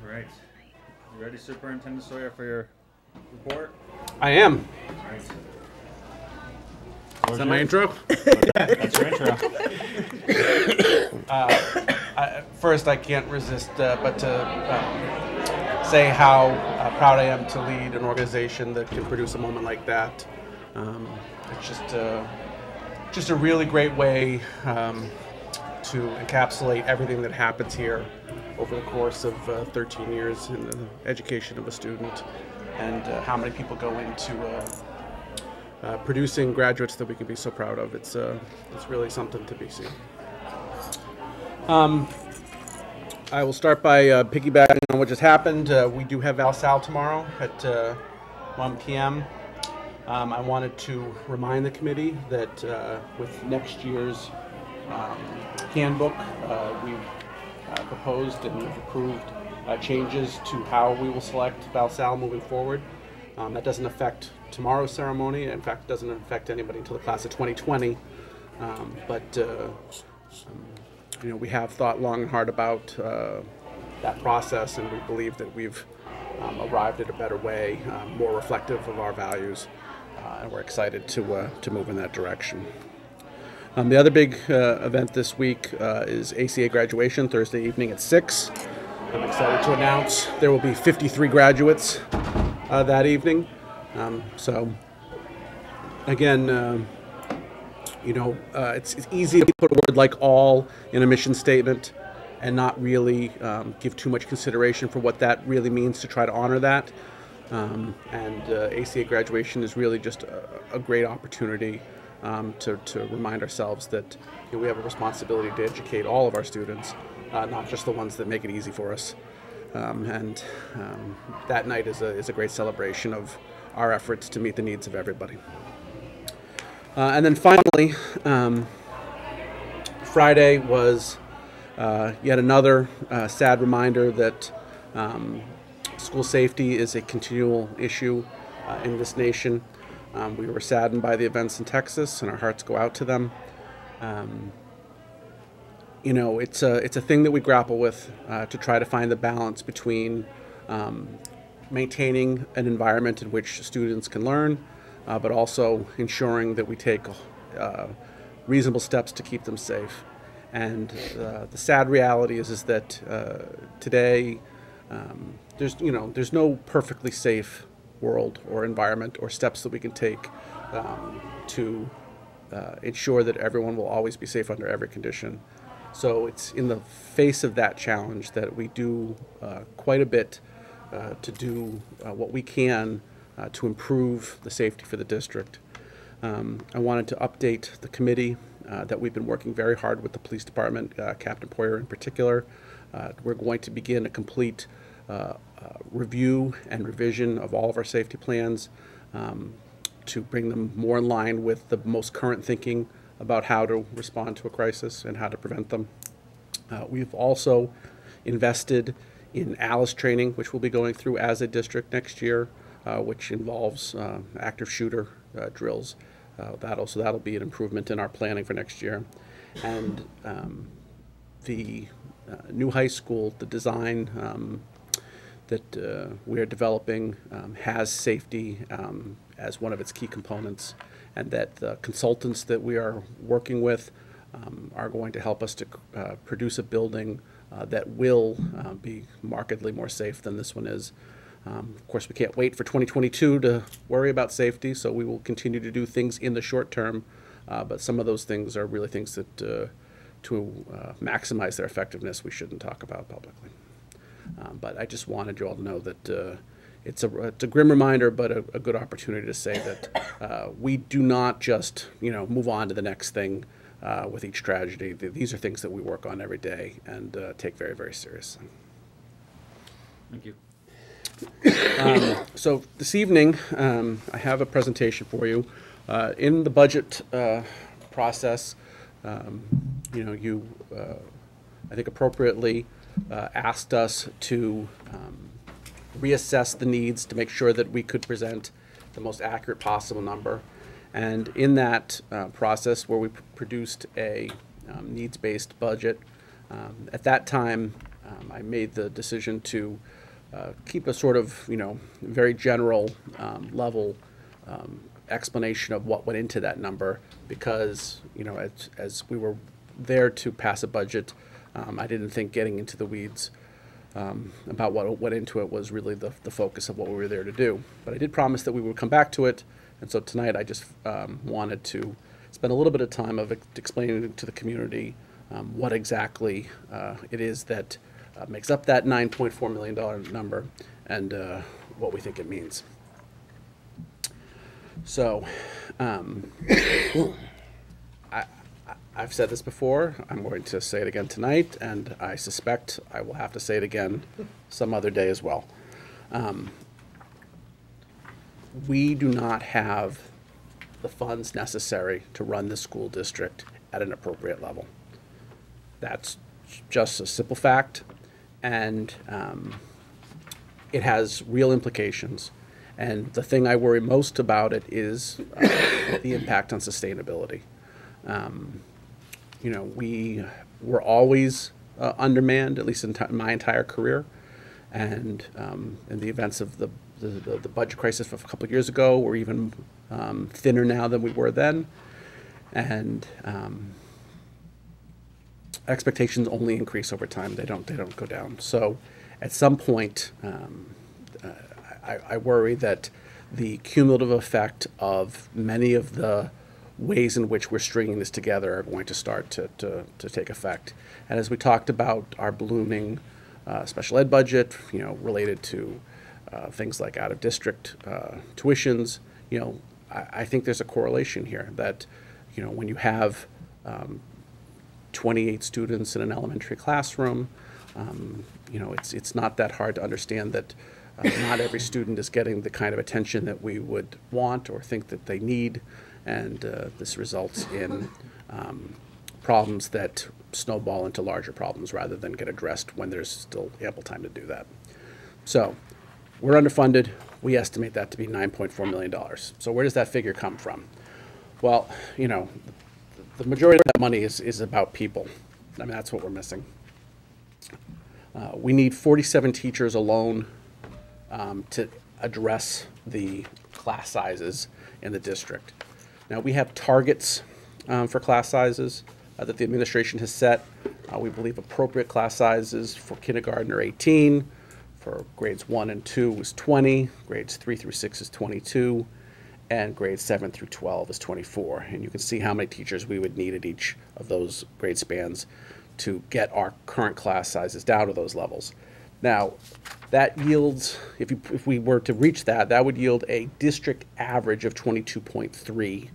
All right. You ready, Superintendent Sawyer, for your report? I am. All right. Is that my intro? That's your intro. First, I can't resist but to say how proud I am to lead an organization that can produce a moment like that. It's just a really great way to encapsulate everything that happens here over the course of 13 years in the education of a student, and how many people go into producing graduates that we can be so proud of. It's really something to be seen. I will start by piggybacking on what just happened. We do have Val Sal tomorrow at 1 p.m. I wanted to remind the committee that with next year's handbook, we've proposed and we've approved changes to how we will select Val Sal moving forward. That doesn't affect tomorrow's ceremony. In fact, it doesn't affect anybody until the class of 2020. We have thought long and hard about that process, and we believe that we've arrived at a better way, more reflective of our values, and we're excited to move in that direction. The other big event this week is ACA graduation, Thursday evening at 6. I'm excited to announce there will be 53 graduates that evening. It's easy to put a word like all in a mission statement and not really give too much consideration for what that really means to try to honor that. ACA graduation is really just a great opportunity to remind ourselves that we have a responsibility to educate all of our students, not just the ones that make it easy for us. That night is a great celebration of our efforts to meet the needs of everybody. And then finally, Friday was yet another sad reminder that school safety is a continual issue in this nation. We were saddened by the events in Texas, and our hearts go out to them. It's a thing that we grapple with to try to find the balance between maintaining an environment in which students can learn, but also ensuring that we take reasonable steps to keep them safe. And the sad reality is that today there's no perfectly safe world or environment or steps that we can take to ensure that everyone will always be safe under every condition. So it's in the face of that challenge that we do quite a bit to do what we can to improve the safety for the district. I wanted to update the committee that we've been working very hard with the police department, Captain Poyer in particular. We're going to begin a complete review and revision of all of our safety plans to bring them more in line with the most current thinking about how to respond to a crisis and how to prevent them. We've also invested in ALICE training, which we'll be going through as a district next year, which involves active shooter drills. That'll be an improvement in our planning for next year. And the new high school, the design that we are developing has safety as one of its key components, and that the consultants that we are working with are going to help us to produce a building that will be markedly more safe than this one is. Of course, we can't wait for 2022 to worry about safety, so we will continue to do things in the short term, but some of those things are really things that, to maximize their effectiveness, we shouldn't talk about publicly. But I just wanted you all to know that it's a grim reminder, but a good opportunity to say that we do not just move on to the next thing with each tragedy. These are things that we work on every day and take very, very seriously. Thank you. So this evening, I have a presentation for you. In the budget process, you, I think appropriately, asked us to reassess the needs to make sure that we could present the most accurate possible number. And in that process, where we produced a needs-based budget, at that time, I made the decision to keep a sort of, very general level explanation of what went into that number, because, as we were there to pass a budget, I didn't think getting into the weeds about what went into it was really the focus of what we were there to do. But I did promise that we would come back to it, and so tonight I just wanted to spend a little bit of time of explaining to the community what exactly it is that makes up that $9.4 million number and what we think it means. So, I've said this before, I'm going to say it again tonight, and I suspect I will have to say it again some other day as well. We do not have the funds necessary to run the school district at an appropriate level. That's just a simple fact, and it has real implications. And the thing I worry most about it is the impact on sustainability. We were always undermanned, at least in my entire career, and in the events of the budget crisis of a couple of years ago, we're even thinner now than we were then, and expectations only increase over time. They don't go down. So, at some point, I worry that the cumulative effect of many of the ways in which we're stringing this together are going to start to take effect. And as we talked about our ballooning special ed budget, related to things like out-of-district tuitions, I think there's a correlation here that, when you have 28 students in an elementary classroom, it's not that hard to understand that not every student is getting the kind of attention that we would want or think that they need, and this results in problems that snowball into larger problems rather than get addressed when there's still ample time to do that. So we're underfunded. We estimate that to be $9.4 million. So where does that figure come from? Well, the majority of that money is about people. I mean, that's what we're missing. We need 47 teachers alone to address the class sizes in the district. Now, we have targets for class sizes that the administration has set. We believe appropriate class sizes for kindergarten are 18, for grades 1 and 2 is 20, grades 3 through 6 is 22, and grades 7 through 12 is 24. And you can see how many teachers we would need at each of those grade spans to get our current class sizes down to those levels. Now, that yields, if we were to reach that, that would yield a district average of 22.3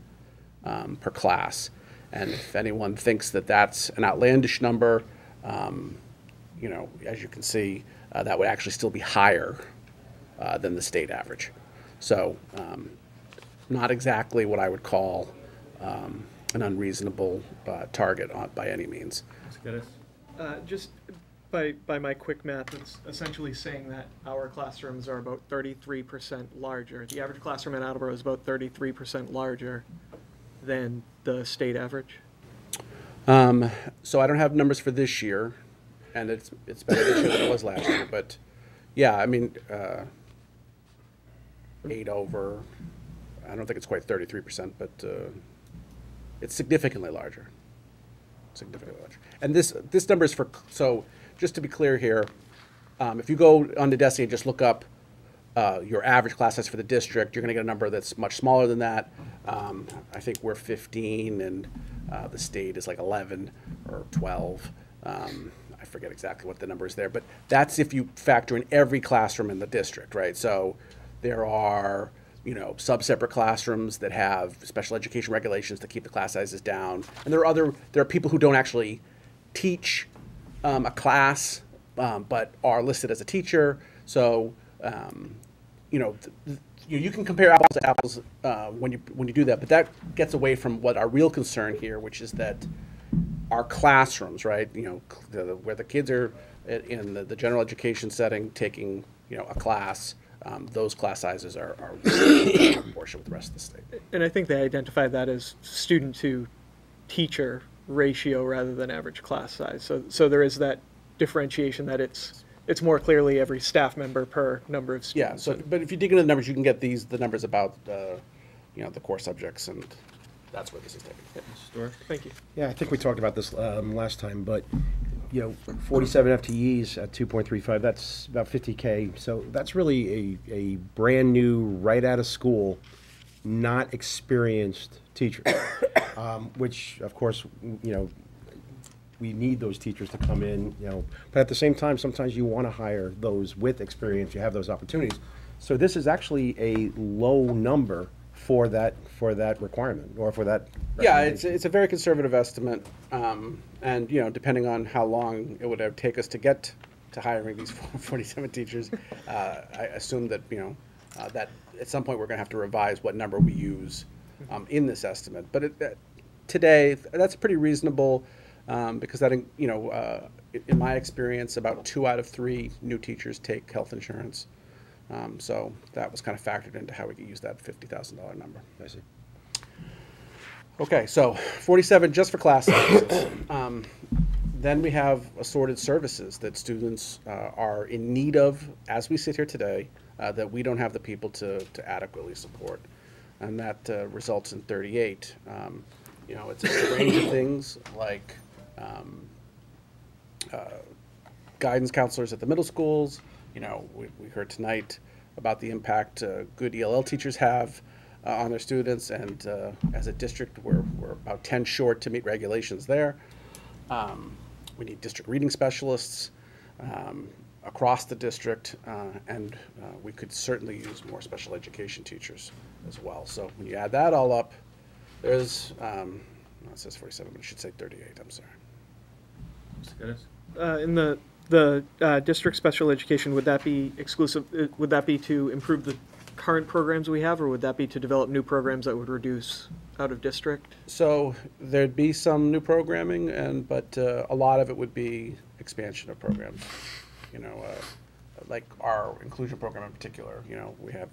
per class. And if anyone thinks that that's an outlandish number, as you can see, that would actually still be higher than the state average. So, not exactly what I would call an unreasonable target by any means. Just by my quick math, it's essentially saying that our classrooms are about 33% larger. The average classroom in Attleboro is about 33% larger than the state average. So I don't have numbers for this year, and it's better this year than it was last year. But yeah, I mean, 8 over. I don't think it's quite 33%, but it's significantly larger. Significantly larger. And this number is for, so just to be clear here, if you go on the DESI and just look up your average class size for the district, you're going to get a number that's much smaller than that. I think we're 15, and the state is like 11 or 12. I forget exactly what the number is there, but that's if you factor in every classroom in the district, right? So there are, you know, sub-separate classrooms that have special education regulations to keep the class sizes down, and there are people who don't actually teach a class, but are listed as a teacher. So you know, you can compare apples to apples when you do that, but that gets away from what our real concern here, which is that our classrooms, right? You know, where the kids are in the general education setting taking, you know, a class. Those class sizes are in proportion with the rest of the state. And I think they identify that as student to teacher ratio rather than average class size. So there is that differentiation that it's more clearly every staff member per number of students. Yeah. So, but if you dig into the numbers, you can get the numbers about you know, the core subjects, and that's where this is taken. Yeah. Thank you. Yeah, I think we talked about this last time, but you know, 47 FTEs at 2.35, that's about 50K. So that's really a brand new, right out of school, not experienced teacher, which of course, you know, we need those teachers to come in, you know, but at the same time, sometimes you want to hire those with experience, you have those opportunities. So this is actually a low number for that requirement, or for that. Yeah, it's a very conservative estimate, and you know, depending on how long it would take us to get to hiring these 47 teachers, I assume that, you know, that at some point we're going to have to revise what number we use in this estimate. But today, that's pretty reasonable, because that, you know, in my experience, about 2 out of 3 new teachers take health insurance. So that was kind of factored into how we could use that $50,000 number. I see. Okay, so 47 just for class sizes. Then we have assorted services that students are in need of as we sit here today, that we don't have the people to adequately support. And that results in 38. You know, it's a range of things like guidance counselors at the middle schools. You know, we heard tonight about the impact good ELL teachers have on their students, and as a district, we're about 10 short to meet regulations there. We need district reading specialists across the district, and we could certainly use more special education teachers as well. So when you add that all up, there's, it says 47, but it should say 38, I'm sorry. In the district special education, would that be exclusive? Would that be to improve the current programs we have, or would that be to develop new programs that would reduce out of district? So there'd be some new programming, but a lot of it would be expansion of programs. You know, like our inclusion program in particular. You know, we have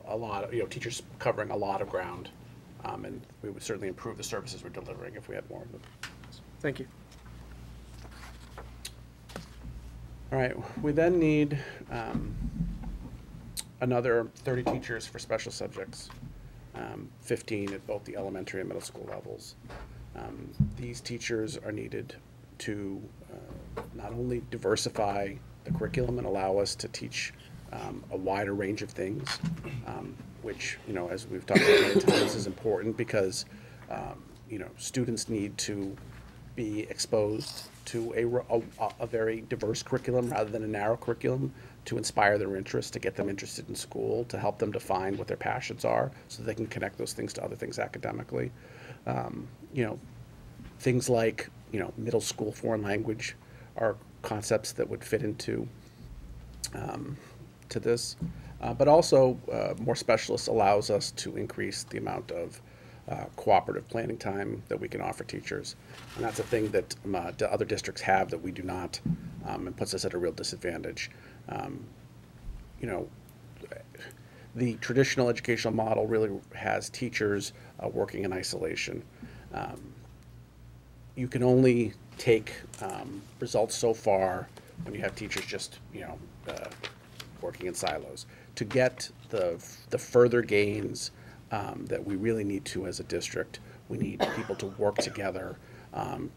a lot of, you know, teachers covering a lot of ground, and we would certainly improve the services we're delivering if we had more of them. Thank you. All right, we then need another 30 teachers for special subjects, 15 at both the elementary and middle school levels. These teachers are needed to not only diversify the curriculum and allow us to teach a wider range of things, which, you know, as we've talked about many times, is important because, you know, students need to be exposed to a very diverse curriculum rather than a narrow curriculum, to inspire their interest, to get them interested in school, to help them define what their passions are so they can connect those things to other things academically. You know, things like, you know, middle school foreign language are concepts that would fit into to this. But also more specialists allows us to increase the amount of cooperative planning time that we can offer teachers. And that's a thing that the other districts have that we do not, and puts us at a real disadvantage. You know, the traditional educational model really has teachers working in isolation. You can only take results so far when you have teachers just, working in silos. To get the further gains that we really need to as a district, we need people to work together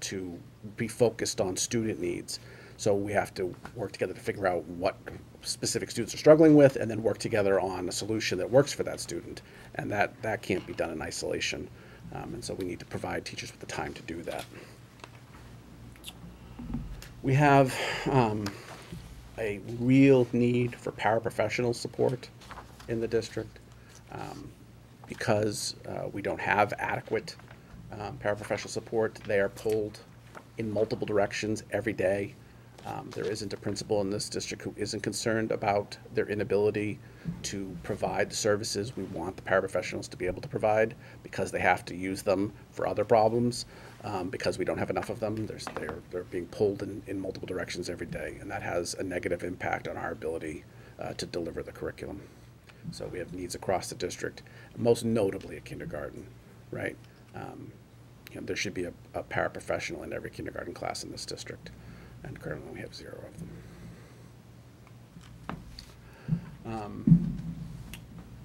to be focused on student needs. So we have to work together to figure out what specific students are struggling with, and then work together on a solution that works for that student. And that can't be done in isolation. And so we need to provide teachers with the time to do that. We have a real need for paraprofessional support in the district because we don't have adequate paraprofessional support. They are pulled in multiple directions every day. There isn't a principal in this district who isn't concerned about their inability to provide the services we want the paraprofessionals to be able to provide, because they have to use them for other problems, because we don't have enough of them. They're being pulled in multiple directions every day, and that has a negative impact on our ability to deliver the curriculum. So we have needs across the district, most notably at kindergarten, right? There should be a paraprofessional in every kindergarten class in this district, and currently we have 0 of them.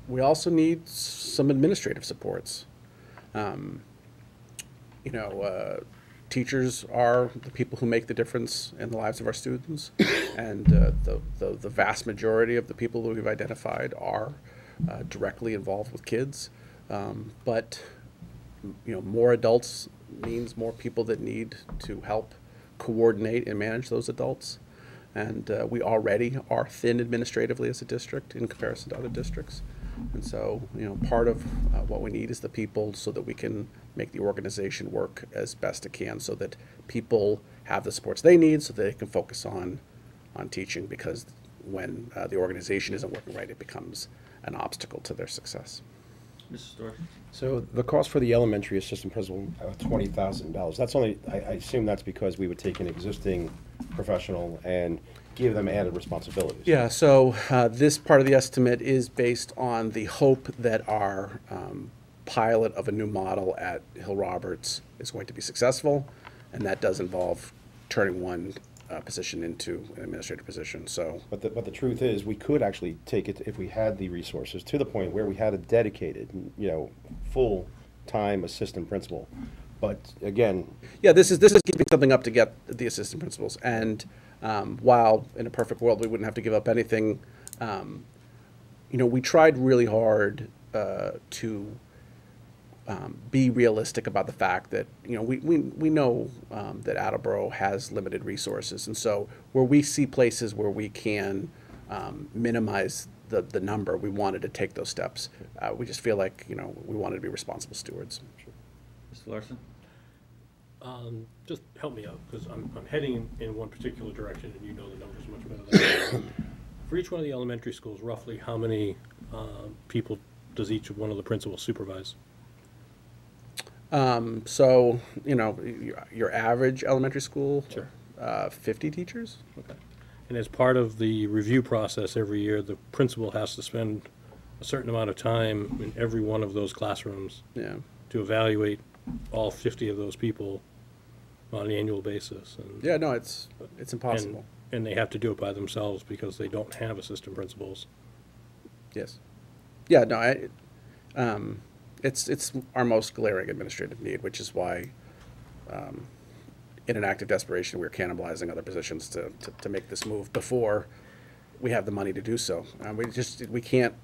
We also need some administrative supports. Teachers are the people who make the difference in the lives of our students, and the vast majority of the people that we've identified are directly involved with kids. But more adults means more people that need to help coordinate and manage those adults. And we already are thin administratively as a district in comparison to other districts. And so, part of what we need is the people so that we can make the organization work as best it can, so that people have the supports they need so that they can focus on teaching, because when the organization isn't working right, it becomes an obstacle to their success. Mr. Storch? So the cost for the elementary assistant principal, $20,000. That's only, I assume that's because we would take an existing professional and give them added responsibilities. Yeah, so this part of the estimate is based on the hope that our pilot of a new model at Hill Roberts is going to be successful, and that does involve turning one position into an administrative position. So, but the truth is, we could actually take it if we had the resources to the point where we had a dedicated, full-time assistant principal. But again, yeah, this is keeping something up to get the assistant principals. And while in a perfect world we wouldn't have to give up anything, we tried really hard to be realistic about the fact that we know that Attleboro has limited resources, and so where we see places where we can minimize the number, we wanted to take those steps. We just feel like we wanted to be responsible stewards. Mr. Larson? Just help me out, because I'm heading in one particular direction, and you know the numbers much better than I do. For each one of the elementary schools, roughly how many people does each one of the principals supervise? So, your average elementary school, sure. 50 teachers. Okay. And as part of the review process every year, the principal has to spend a certain amount of time in every one of those classrooms to evaluate all 50 of those people on an annual basis. And, yeah, no, it's impossible. And they have to do it by themselves because they don't have assistant principals. Yes. Yeah, no, it's our most glaring administrative need, which is why, in an act of desperation, we're cannibalizing other positions to make this move before we have the money to do so. We can't,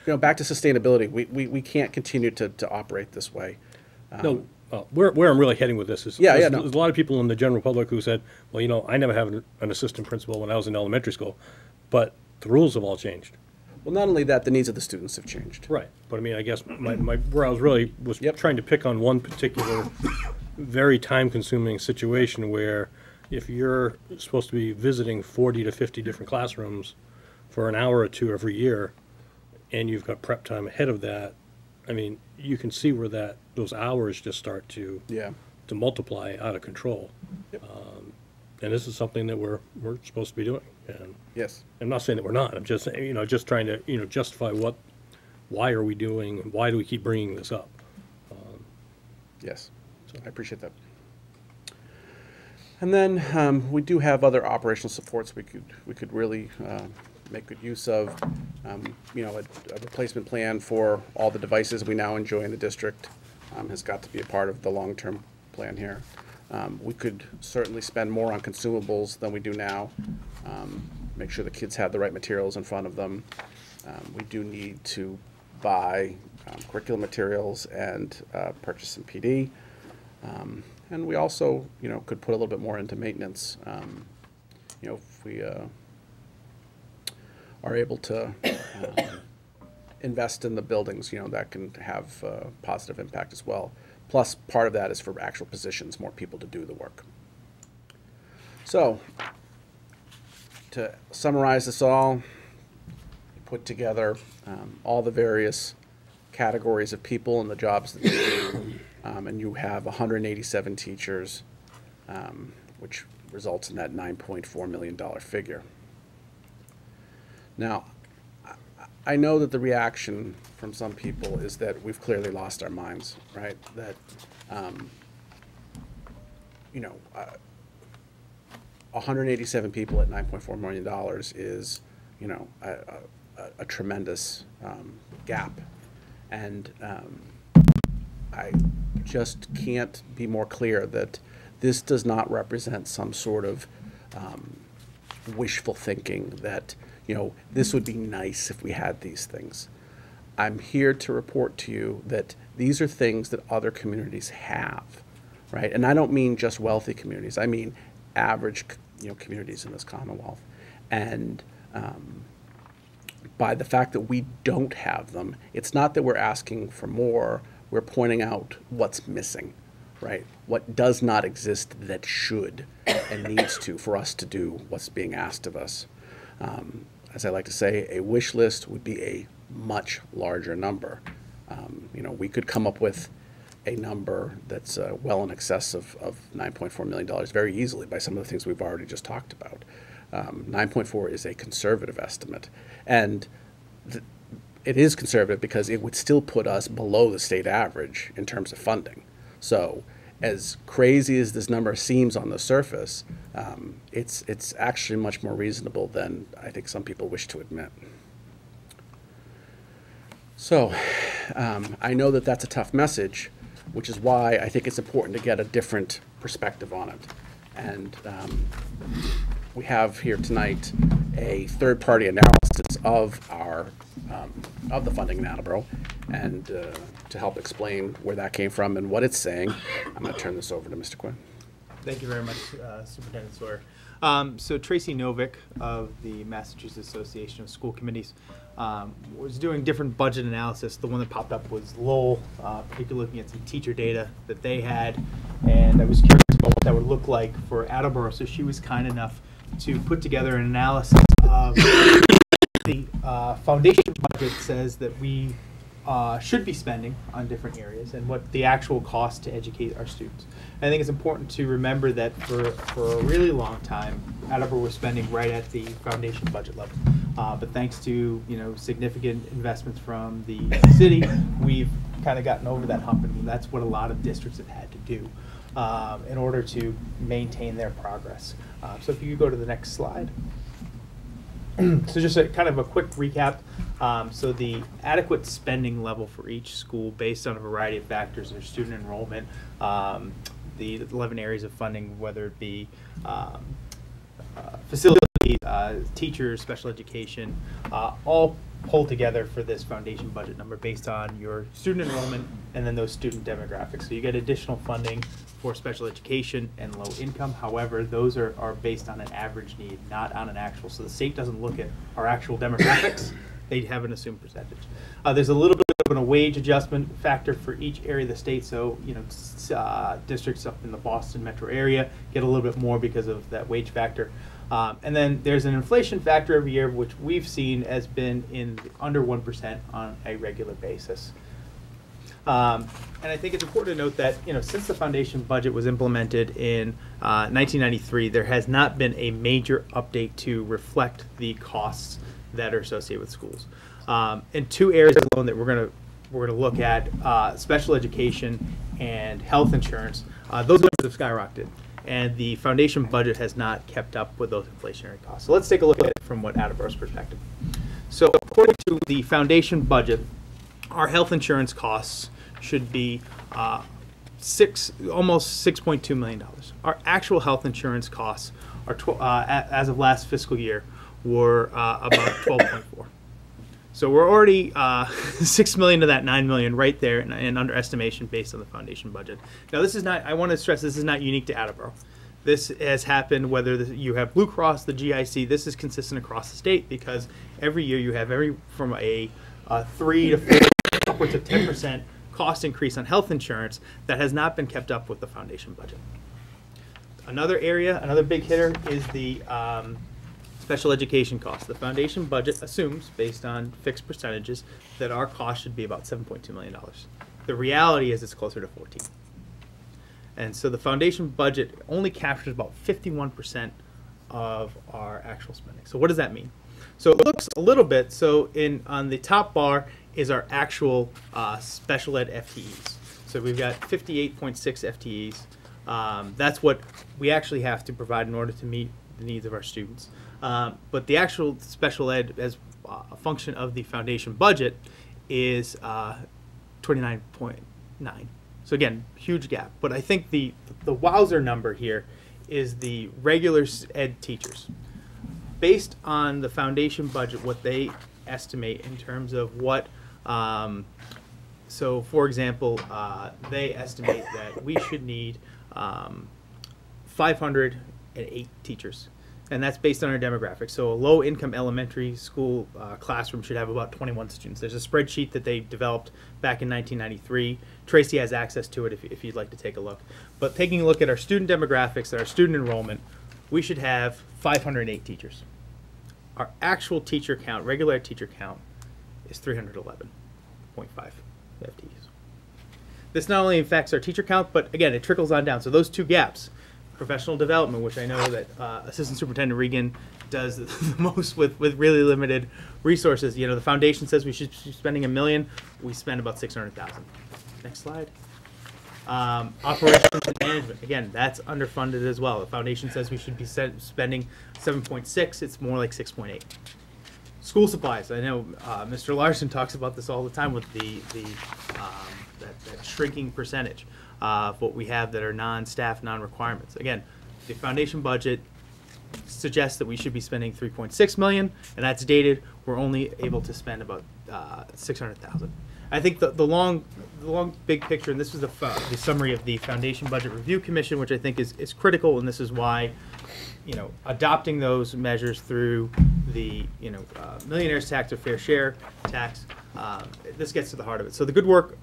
back to sustainability. We can't continue to operate this way. No, where I'm really heading with this is there's a lot of people in the general public who said, well, I never had an assistant principal when I was in elementary school, but the rules have all changed. Well, not only that, the needs of the students have changed. Right, but I mean, I guess where I was really was trying to pick on one particular very time-consuming situation where if you're supposed to be visiting 40 to 50 different classrooms for an hour or two every year, and you've got prep time ahead of that, I mean, you can see where those hours just start to multiply out of control. And this is something that we're supposed to be doing. And yes, I'm not saying that we're not. I'm just saying, just trying to justify why are we doing, why do we keep bringing this up? Yes, so I appreciate that. And then we do have other operational supports we could really make good use of. A replacement plan for all the devices we now enjoy in the district has got to be a part of the long-term plan here. We could certainly spend more on consumables than we do now. Make sure the kids have the right materials in front of them. We do need to buy curriculum materials and purchase some PD. And we also, could put a little bit more into maintenance. If we are able to invest in the buildings, that can have a positive impact as well. Plus, part of that is for actual positions, more people to do the work. So, to summarize this all, put together all the various categories of people and the jobs that they do, and you have 187 teachers, which results in that $9.4 million figure. Now, I know that the reaction from some people is that we've clearly lost our minds, right? That, 187 people at $9.4 million is, a tremendous gap. And I just can't be more clear that this does not represent some sort of wishful thinking that, this would be nice if we had these things. I'm here to report to you that these are things that other communities have, right? And I don't mean just wealthy communities. I mean average, communities in this Commonwealth. And by the fact that we don't have them, it's not that we're asking for more, we're pointing out what's missing, right? What does not exist that should and needs to for us to do what's being asked of us. As I like to say, a wish list would be a much larger number. We could come up with a number that's well in excess of $9.4 million very easily by some of the things we've already just talked about. 9.4 is a conservative estimate, and it is conservative because it would still put us below the state average in terms of funding. So as crazy as this number seems on the surface, it's actually much more reasonable than I think some people wish to admit. So I know that that's a tough message, which is why I think it's important to get a different perspective on it. And we have here tonight a third-party analysis of our of the funding in Attleboro, and to help explain where that came from and what it's saying, I'm going to turn this over to Mr. Quinn. Thank you very much, Superintendent Sawyer. So Tracy Novick of the Massachusetts Association of School Committees was doing different budget analysis. The one that popped up was Lowell, particularly looking at some teacher data that they had, and I was curious about what that would look like for Attleboro. So she was kind enough to put together an analysis of the foundation budget says that we should be spending on different areas and what the actual cost to educate our students. I think it's important to remember that for a really long time, Attleboro was spending right at the foundation budget level. But thanks to significant investments from the city, we've kind of gotten over that hump, and that's what a lot of districts have had to do in order to maintain their progress. So if you could go to the next slide. So just kind of a quick recap. So the adequate spending level for each school based on a variety of factors, their student enrollment, the 11 areas of funding, whether it be facilities, teachers, special education, all pulled together for this foundation budget number based on your student enrollment and then those student demographics. So you get additional funding for special education and low income. However, those are based on an average need, not on an actual. So the state doesn't look at our actual demographics. They have an assumed percentage. There's a little bit of a wage adjustment factor for each area of the state. So, districts up in the Boston metro area get a little bit more because of that wage factor. And then there's an inflation factor every year, which we've seen has been in under 1% on a regular basis. And I think it's important to note that, since the foundation budget was implemented in 1993, there has not been a major update to reflect the costs that are associated with schools. In two areas alone that we're going to look at, special education and health insurance, those numbers have skyrocketed, and the foundation budget has not kept up with those inflationary costs. So let's take a look at it from what Attleboro's perspective. So according to the foundation budget, our health insurance costs should be almost $6.2 million. Our actual health insurance costs are as of last fiscal year were about 12.4. So we're already $6 million to that $9 million right there in underestimation based on the foundation budget. Now this is not, I want to stress, this is not unique to Attleboro. This has happened whether you have Blue Cross, the GIC, this is consistent across the state because every year you have from a 3 to 4, upwards of 10% cost increase on health insurance that has not been kept up with the foundation budget. Another area, another big hitter is the special education costs. The foundation budget assumes, based on fixed percentages, that our cost should be about $7.2 million. The reality is it's closer to 14. And so the foundation budget only captures about 51% of our actual spending. So what does that mean? So it looks a little bit, so on the top bar is our actual special ed FTEs. So we've got 58.6 FTEs. That's what we actually have to provide in order to meet the needs of our students. But the actual special ed as a function of the foundation budget is 29.9. So again, huge gap. But I think the wowzer number here is the regular ed teachers. Based on the foundation budget, what they estimate in terms of what, so for example, they estimate that we should need 508 teachers. And that's based on our demographics. So a low-income elementary school classroom should have about 21 students. There's a spreadsheet that they developed back in 1993. Tracy has access to it if you'd like to take a look. But taking a look at our student demographics and our student enrollment, we should have 508 teachers. Our actual teacher count, regular teacher count, is 311.5 FTEs. This not only affects our teacher count, but again, it trickles on down. So those two gaps, professional development, which I know that Assistant Superintendent Regan does the most with really limited resources. The foundation says we should be spending $1 million. We spend about $600,000. Next slide. Operations and management. Again, that's underfunded as well. The foundation says we should be spending 7.6. It's more like 6.8. School supplies. I know Mr. Larson talks about this all the time with that shrinking percentage of what we have that are non-staff, non-requirements. Again, the foundation budget suggests that we should be spending $3.6 million, and that's dated. We're only able to spend about $600,000. I think the long big picture, and this is the summary of the Foundation Budget Review Commission, which I think is critical, and this is why, adopting those measures through the millionaire's tax or fair share tax, this gets to the heart of it. So the good work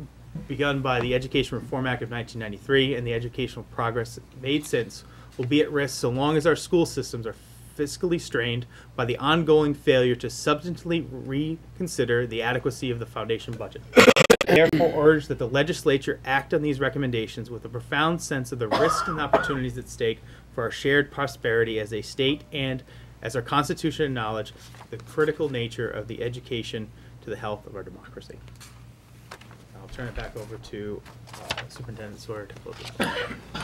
begun by the Education Reform Act of 1993 and the educational progress made since will be at risk so long as our school systems are fiscally strained by the ongoing failure to substantively reconsider the adequacy of the foundation budget. I therefore urge that the legislature act on these recommendations with a profound sense of the risks and opportunities at stake for our shared prosperity as a state and, as our Constitution acknowledges, the critical nature of the education to the health of our democracy. I'll turn it back over to Superintendent Sawyer to close it out.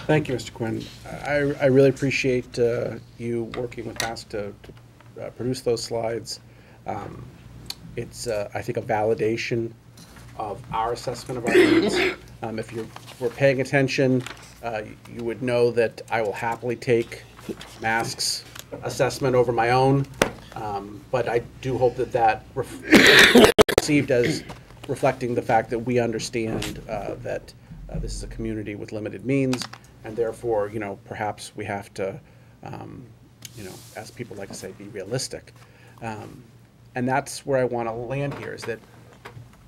Thank you, Mr. Quinn. I really appreciate you working with us to produce those slides. It's, I think, a validation of our assessment of our needs. If you were paying attention, you would know that I will happily take Mask's assessment over my own, but I do hope that received as reflecting the fact that we understand that this is a community with limited means, and therefore, perhaps we have to, as people like to say, be realistic. And that's where I want to land here, is that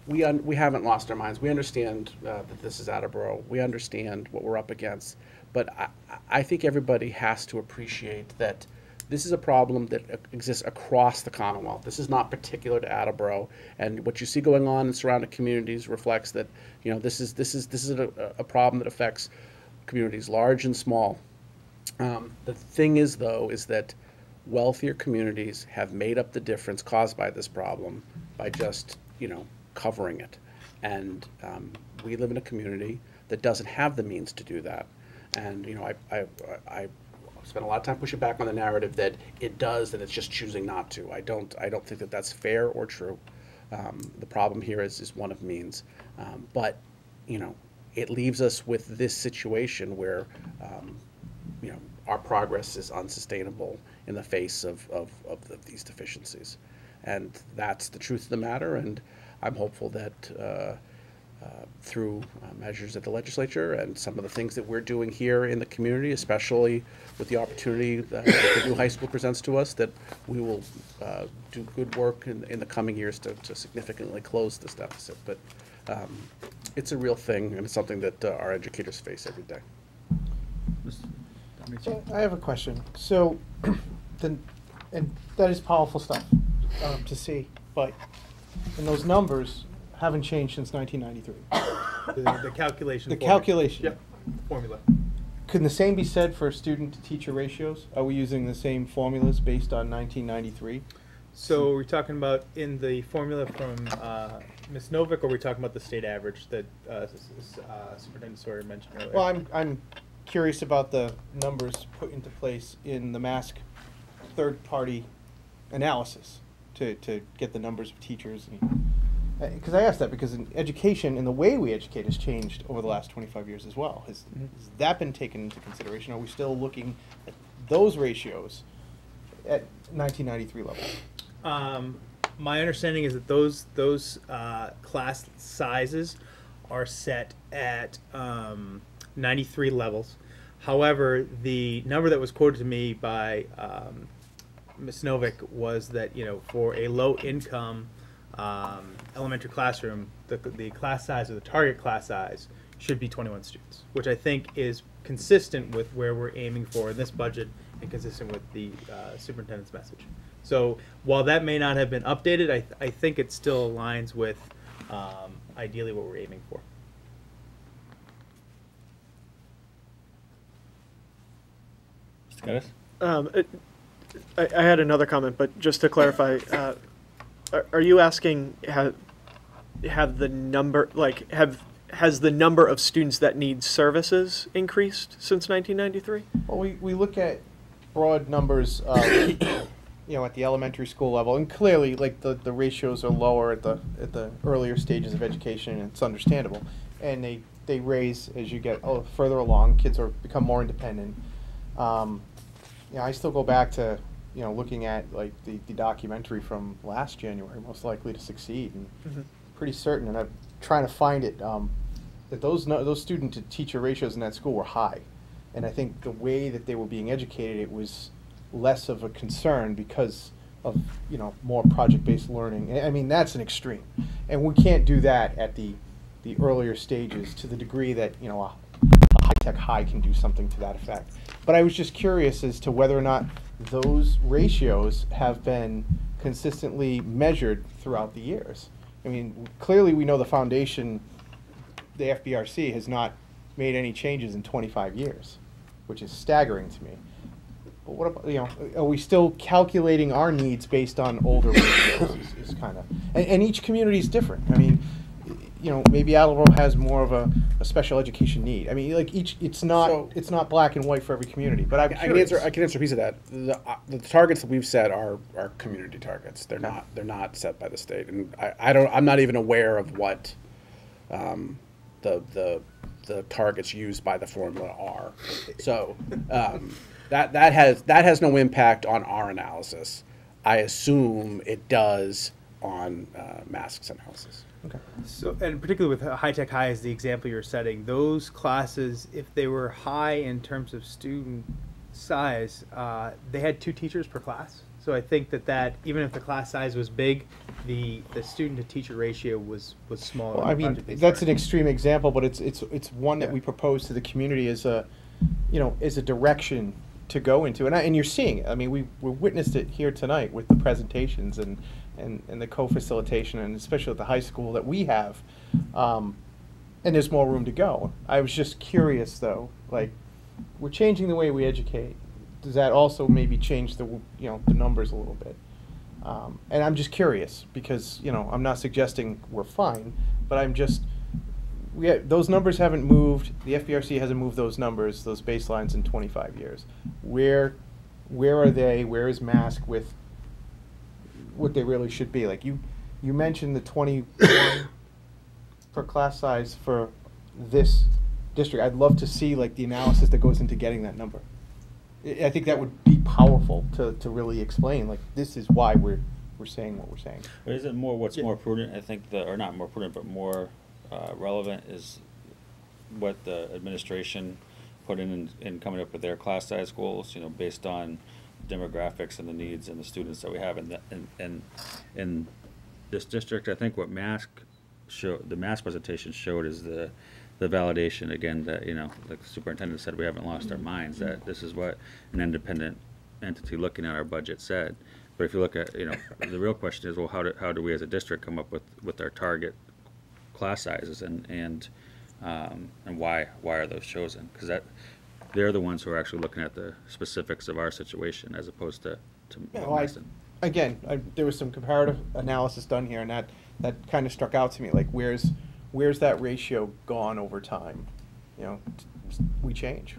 we haven't lost our minds. We understand that this is Attleboro. We understand what we're up against. But I think everybody has to appreciate that this is a problem that exists across the Commonwealth. This is not particular to Attleboro, and what you see going on in surrounding communities reflects that, you know, this is a problem that affects communities large and small. The thing is, though, is that wealthier communities have made up the difference caused by this problem by just, you know, covering it. And we live in a community that doesn't have the means to do that. And, you know, I spent a lot of time pushing back on the narrative that it does, and it's just choosing not to. I don't think that that's fair or true. The problem here is one of means. But, you know, it leaves us with this situation where, you know, our progress is unsustainable in the face of these deficiencies. And that's the truth of the matter, and I'm hopeful that through measures at the legislature and some of the things that we're doing here in the community, especially with the opportunity that the new high school presents to us, that we will do good work in the coming years to significantly close this deficit. But it's a real thing, and it's something that our educators face every day. So I have a question. So, and that is powerful stuff to see, but and those numbers haven't changed since 1993. The calculation. The formula. calculation. Yep. Formula. Could the same be said for student-to-teacher ratios? Are we using the same formulas based on 1993? So we're talking about in the formula from Ms. Novick, or are we talking about the state average that Superintendent Sawyer mentioned earlier? Well, I'm curious about the numbers put into place in the MASC third-party analysis to get the numbers of teachers. Because I asked that because in education and the way we educate has changed over the last 25 years as well. Has that been taken into consideration? Are we still looking at those ratios at 1993 level? My understanding is that those class sizes are set at 93 levels. However, the number that was quoted to me by Ms. Novick was that, you know, for a low-income elementary classroom, the class size or the target class size should be 21 students, which I think is consistent with where we're aiming for in this budget and consistent with the superintendent's message. So while that may not have been updated, I think it still aligns with ideally what we're aiming for. Mr. I had another comment, but just to clarify, are you asking have the number has the number of students that need services increased since 1993? Well, we look at broad numbers, you know, at the elementary school level, and clearly, like the ratios are lower at the earlier stages of education, and it's understandable. And they raise as you get further along. Kids become more independent. Yeah, I still go back to, you know, looking at like the documentary from last January, Most Likely to Succeed, and pretty certain, and I'm trying to find it, that those student to teacher ratios in that school were high, and I think the way that they were being educated, it was less of a concern because of, you know, more project-based learning. I mean, that's an extreme, and we can't do that at the earlier stages to the degree that, you know, a high-tech high can do something to that effect. But I was just curious as to whether or not those ratios have been consistently measured throughout the years. I mean, clearly we know the foundation, the FBRC, has not made any changes in 25 years, which is staggering to me. But what about, you know, are we still calculating our needs based on older ratios is kind of, and each community is different. I mean, you know, maybe Attleboro has more of a special education need. I mean, like it's not black and white for every community. But I can answer a piece of that. The targets that we've set are community targets. They're not set by the state, and I'm not even aware of what the targets used by the formula are. So that has no impact on our analysis. I assume it does on MASC's analysis. Okay. So, and particularly with High Tech High as the example you're setting, those classes, if they were high in terms of student size, they had 2 teachers per class. So I think that even if the class size was big, the student to teacher ratio was smaller. Well, I mean, that's an extreme example, but it's one that we propose to the community as a, you know, as a direction to go into, and you're seeing it. I mean, we witnessed it here tonight with the presentations and the co-facilitation, and especially at the high school that we have, and there's more room to go. I was just curious though, like, we're changing the way we educate. Does that also maybe change the the numbers a little bit? And I'm just curious because I'm not suggesting we're fine, but I'm just those numbers haven't moved. The FBRC hasn't moved those numbers, those baselines, in 25 years. Where are they? Where is Mask with what they really should be? Like you mentioned the 21 per class size for this district. I'd love to see like the analysis that goes into getting that number. I think that would be powerful to really explain, like, this is why we're saying what we're saying. But is it more what's more prudent? I think or not more prudent, but more relevant is what the administration put in coming up with their class size goals. Based on demographics and the needs and the students that we have in this district. I think what the Mask presentation showed is the validation again that like the superintendent said, we haven't lost our minds, that this is what an independent entity looking at our budget said. But if you look at the real question is, well, how do we as a district come up with our target class sizes and why are those chosen? Because they're the ones who are actually looking at the specifics of our situation as opposed to there was some comparative analysis done here, and that kind of struck out to me, like where's that ratio gone over time? We change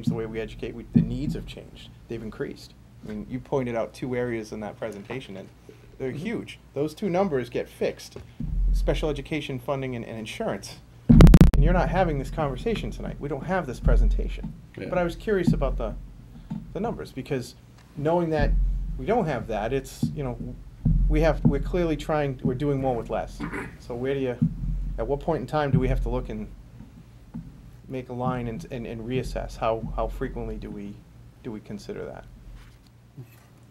the way we educate. The needs have changed. They've increased. I mean, you pointed out 2 areas in that presentation, and they're huge. Those 2 numbers get fixed: special education funding and insurance. And you're not having this conversation tonight. We don't have this presentation. Yeah. But I was curious about the numbers, because knowing that we don't have that, it's we're clearly we're doing more with less. So at what point in time do we have to look and make a line and reassess? How frequently do we consider that?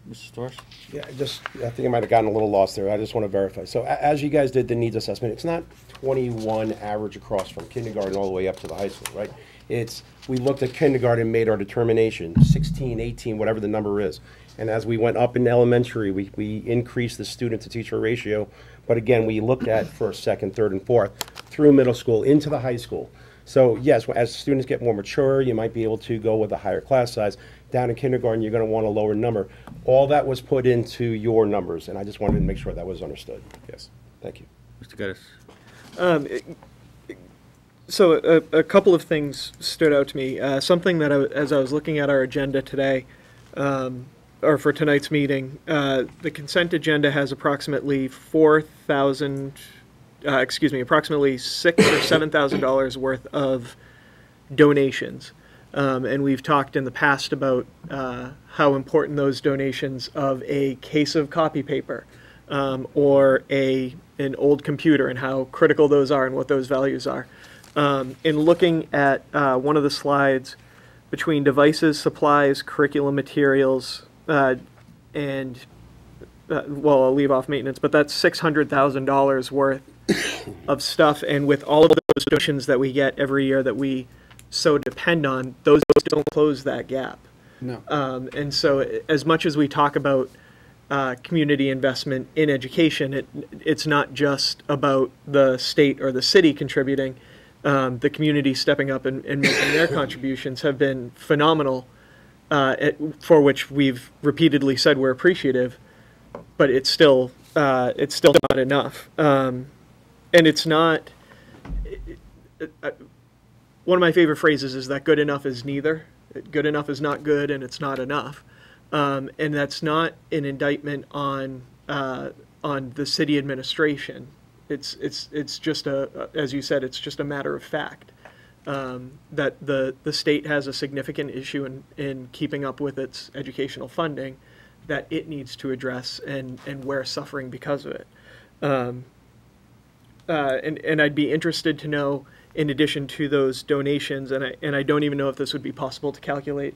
Mr. Storrs? Yeah, I think I might have gotten a little lost there. I just want to verify. So as you guys did the needs assessment, it's not 21 average across from kindergarten all the way up to the high school, right? We looked at kindergarten, made our determination, 16, 18, whatever the number is. And as we went up in elementary, we increased the student to teacher ratio. But again, we looked at first, second, third, and fourth through middle school into the high school. So yes, as students get more mature, you might be able to go with a higher class size. Down in kindergarten, you're going to want a lower number. All that was put into your numbers, and I just wanted to make sure that was understood. Yes. Thank you. Mr. Geddes. So a couple of things stood out to me. Something that as I was looking at our agenda today, or for tonight's meeting, the consent agenda has approximately approximately $6,000 or $7,000 worth of donations. And we've talked in the past about how important those donations of a case of copy paper or an old computer and how critical those are and what those values are. In looking at one of the slides, between devices, supplies, curriculum materials, and I'll leave off maintenance, but that's $600,000 worth of stuff. And with all of those donations that we get every year that we so depend on, those don't close that gap. No. And so as much as we talk about community investment in education, it's not just about the state or the city contributing. The community stepping up and making their contributions have been phenomenal, for which we've repeatedly said we're appreciative, but it's still not enough. And it's not. One of my favorite phrases is that good enough is neither. Good enough is not good, and it's not enough. And that's not an indictment on the city administration. It's just as you said, it's just a matter of fact that the state has a significant issue in keeping up with its educational funding that it needs to address, and we're suffering because of it. And I'd be interested to know, in addition to those donations, and I don't even know if this would be possible to calculate.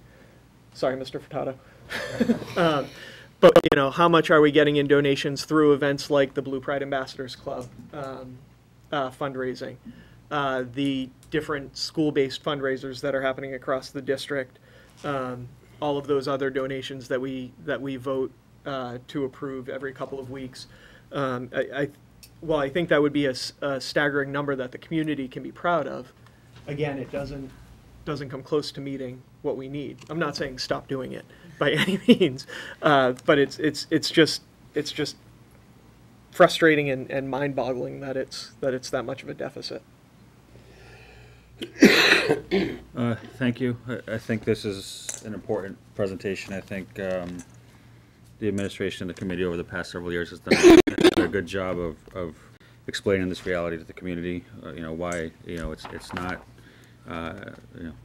Sorry, Mr. Furtado. But how much are we getting in donations through events like the Blue Pride Ambassadors Club fundraising, the different school-based fundraisers that are happening across the district, all of those other donations that we vote to approve every couple of weeks. Well, I think that would be a staggering number that the community can be proud of. Again, it doesn't come close to meeting what we need. I'm not saying stop doing it by any means, but it's just frustrating and mind-boggling that it's that much of a deficit. Thank you. I think this is an important presentation. I think the administration and the committee over the past several years has done a good job of explaining this reality to the community. Why it's not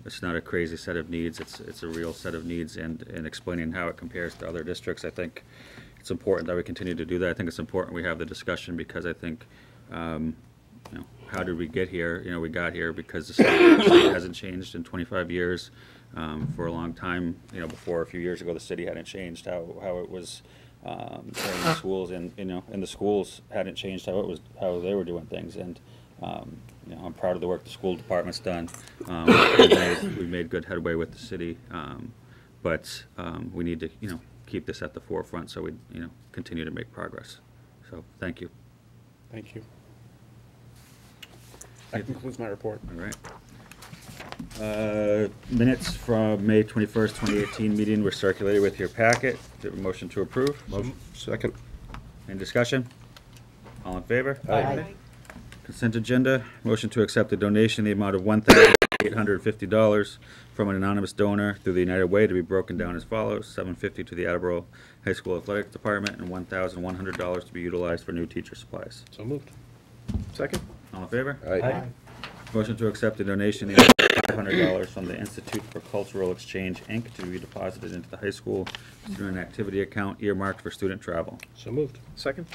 it's not a crazy set of needs. It's a real set of needs, and explaining how it compares to other districts. I think it's important that we continue to do that. I think it's important we have the discussion, because I think how did we get here? We got here because the state hasn't changed in 25 years. For a long time, before a few years ago, the city hadn't changed how it was training the schools, and and the schools hadn't changed how they were doing things. And I'm proud of the work the school department's done. We've made good headway with the city, but we need to keep this at the forefront so we continue to make progress. So thank you. Thank you. That concludes my report. All right. Minutes from May 21st, 2018 meeting were circulated with your packet. Do you have a motion to approve? Second. Any discussion? All in favor? Aye. Consent agenda. Motion to accept a donation in the amount of $1,850 from an anonymous donor through the United Way, to be broken down as follows: $750 to the Attleboro High School Athletics Department and $1,100 to be utilized for new teacher supplies. So moved. Second. All in favor? Aye. Motion to accept a donation in the amount of $500 from the Institute for Cultural Exchange, Inc., to be deposited into the high school student activity account earmarked for student travel. So moved. Second.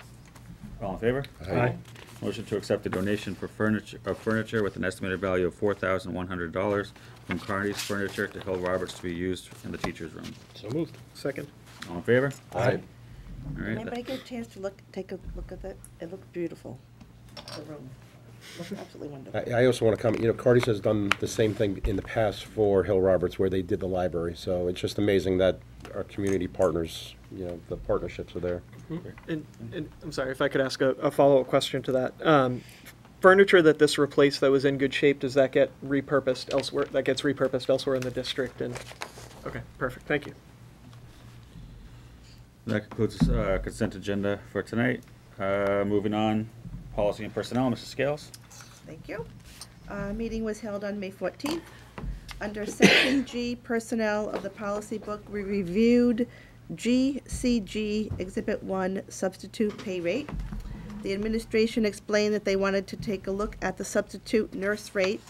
All in favor? Aye. Motion to accept a donation for furniture with an estimated value of $4,100 from Carney's Furniture to Hill Roberts, to be used in the teacher's room. So moved. Second. All in favor? Aye. All right. Anybody get a chance to take a look at it? It looks beautiful, the room. Looks absolutely wonderful. I also want to comment, Cardi's has done the same thing in the past for Hill Roberts, where they did the library. So it's just amazing that our community partners, the partnerships are there. And I'm sorry, if I could ask a follow-up question to that. Furniture that this replaced that was in good shape, does that get repurposed elsewhere? That gets repurposed elsewhere in the district? And okay, perfect. Thank you. That concludes consent agenda for tonight. Moving on, policy and personnel. Mrs. Scales. Thank you. Meeting was held on May 14th. Under Section G, Personnel of the Policy Book, we reviewed GCG Exhibit 1 substitute pay rate. The administration explained that they wanted to take a look at the substitute nurse rate,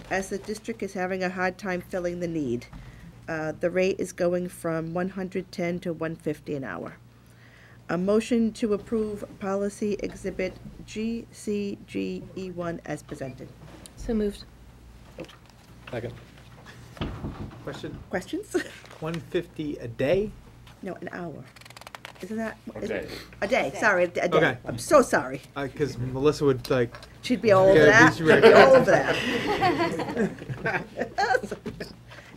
as the district is having a hard time filling the need. The rate is going from $110 to $150 an hour. A motion to approve Policy Exhibit GCGE1 as presented. So moved. Second. Question? Questions? 150 a day? No, an hour. Isn't that? A day. A day, sorry, a day. Okay. I'm so sorry. Because Melissa would like. She'd be all over Yeah, that. she'd She'd be be all right. over that.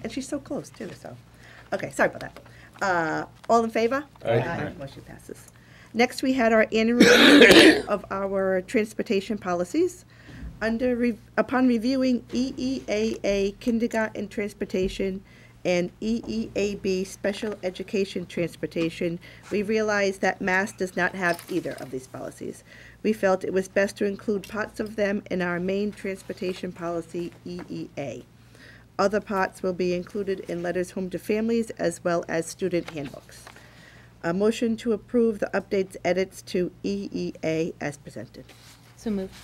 And she's so close too, so. Okay, sorry about that. All in favor? Aye. Motion passes. Next, we had our annual review of our transportation policies. Upon reviewing EEAA kindergarten transportation and EEAB special education transportation, we realized that Mass does not have either of these policies. We felt it was best to include parts of them in our main transportation policy, EEA. Other parts will be included in letters home to families as well as student handbooks. A motion to approve the updates edits to EEA as presented. So moved.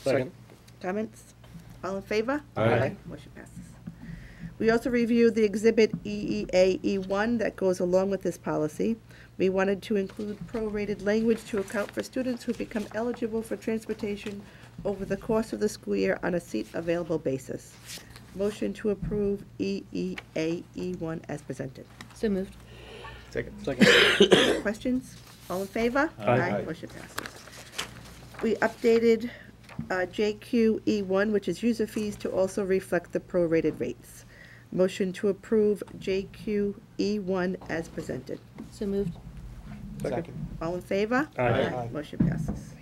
Second. Comments? All in favor? Aye. Motion passes. We also reviewed the exhibit EEAE1 that goes along with this policy. We wanted to include prorated language to account for students who become eligible for transportation over the course of the school year on a seat available basis. Motion to approve EEAE1 as presented. So moved. Second. Questions? All in favor? Aye. Motion passes. We updated JQE1, which is user fees, to also reflect the prorated rates. Motion to approve JQE1 as presented. So moved. Second. All in favor? Aye. Motion passes.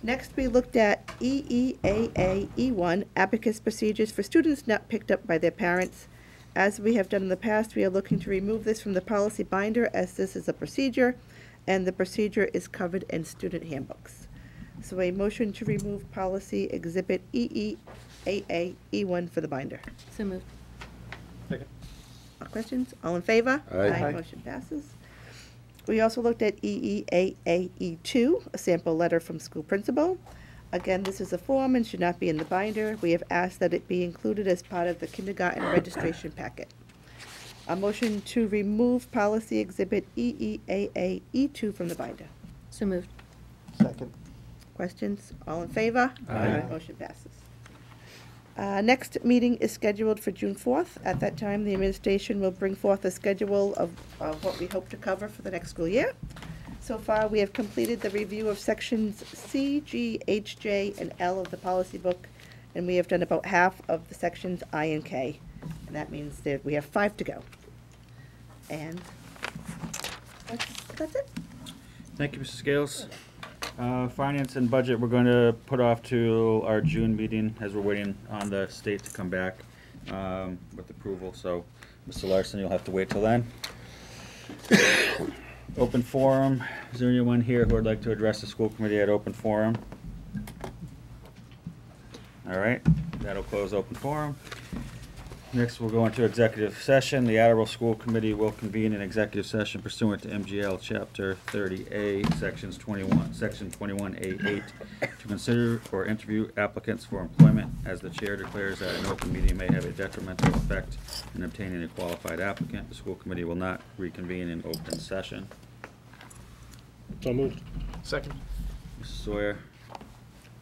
Next, we looked at EEAA-E1, abacus procedures for students not picked up by their parents. As we have done in the past, we are looking to remove this from the policy binder as this is a procedure, and the procedure is covered in student handbooks. So a motion to remove policy exhibit EEAA-E1 for the binder. So moved. Second. Questions? All in favor? Aye. Motion passes. We also looked at EEAAE2, a sample letter from school principal. Again, this is a form and should not be in the binder. We have asked that it be included as part of the kindergarten registration packet. A motion to remove policy exhibit EEAAE2 from the binder. So moved. Second. Questions? All in favor? Aye. Motion passes. Next meeting is scheduled for June 4th. At that time, the administration will bring forth a schedule of what we hope to cover for the next school year. So far, we have completed the review of sections C, G, H, J, and L of the policy book, and we have done about half of the sections I and K. And that means that we have 5 to go. And that's it. Thank you, Mrs. Scales. Finance and budget, we're going to put off to our June meeting as we're waiting on the state to come back with approval. So, Mr. Larson, you'll have to wait till then. Open forum. Is there anyone here who would like to address the school committee at open forum? All right, that'll close open forum. Next, we'll go into executive session. The Attleboro School Committee will convene an executive session pursuant to MGL Chapter 30A, Section 21A8, to consider or interview applicants for employment, as the chair declares that an open meeting may have a detrimental effect in obtaining a qualified applicant. The school committee will not reconvene in open session. So moved. Second. Mrs. Sawyer?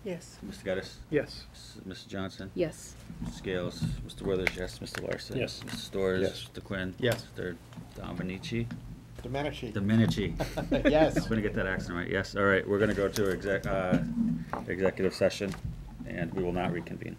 Yes. Mr. Geddes? Yes. Mrs. Johnson? Yes. Mr. Scales? Mr. Withers? Yes. Mr. Larson? Yes. Mr. Storrs? Yes. Mr. Quinn? Yes. Mr. Dominici? Domenici. Domenici. Yes. I'm gonna get that accent right. Yes. All right. We're gonna go to executive session, and we will not reconvene.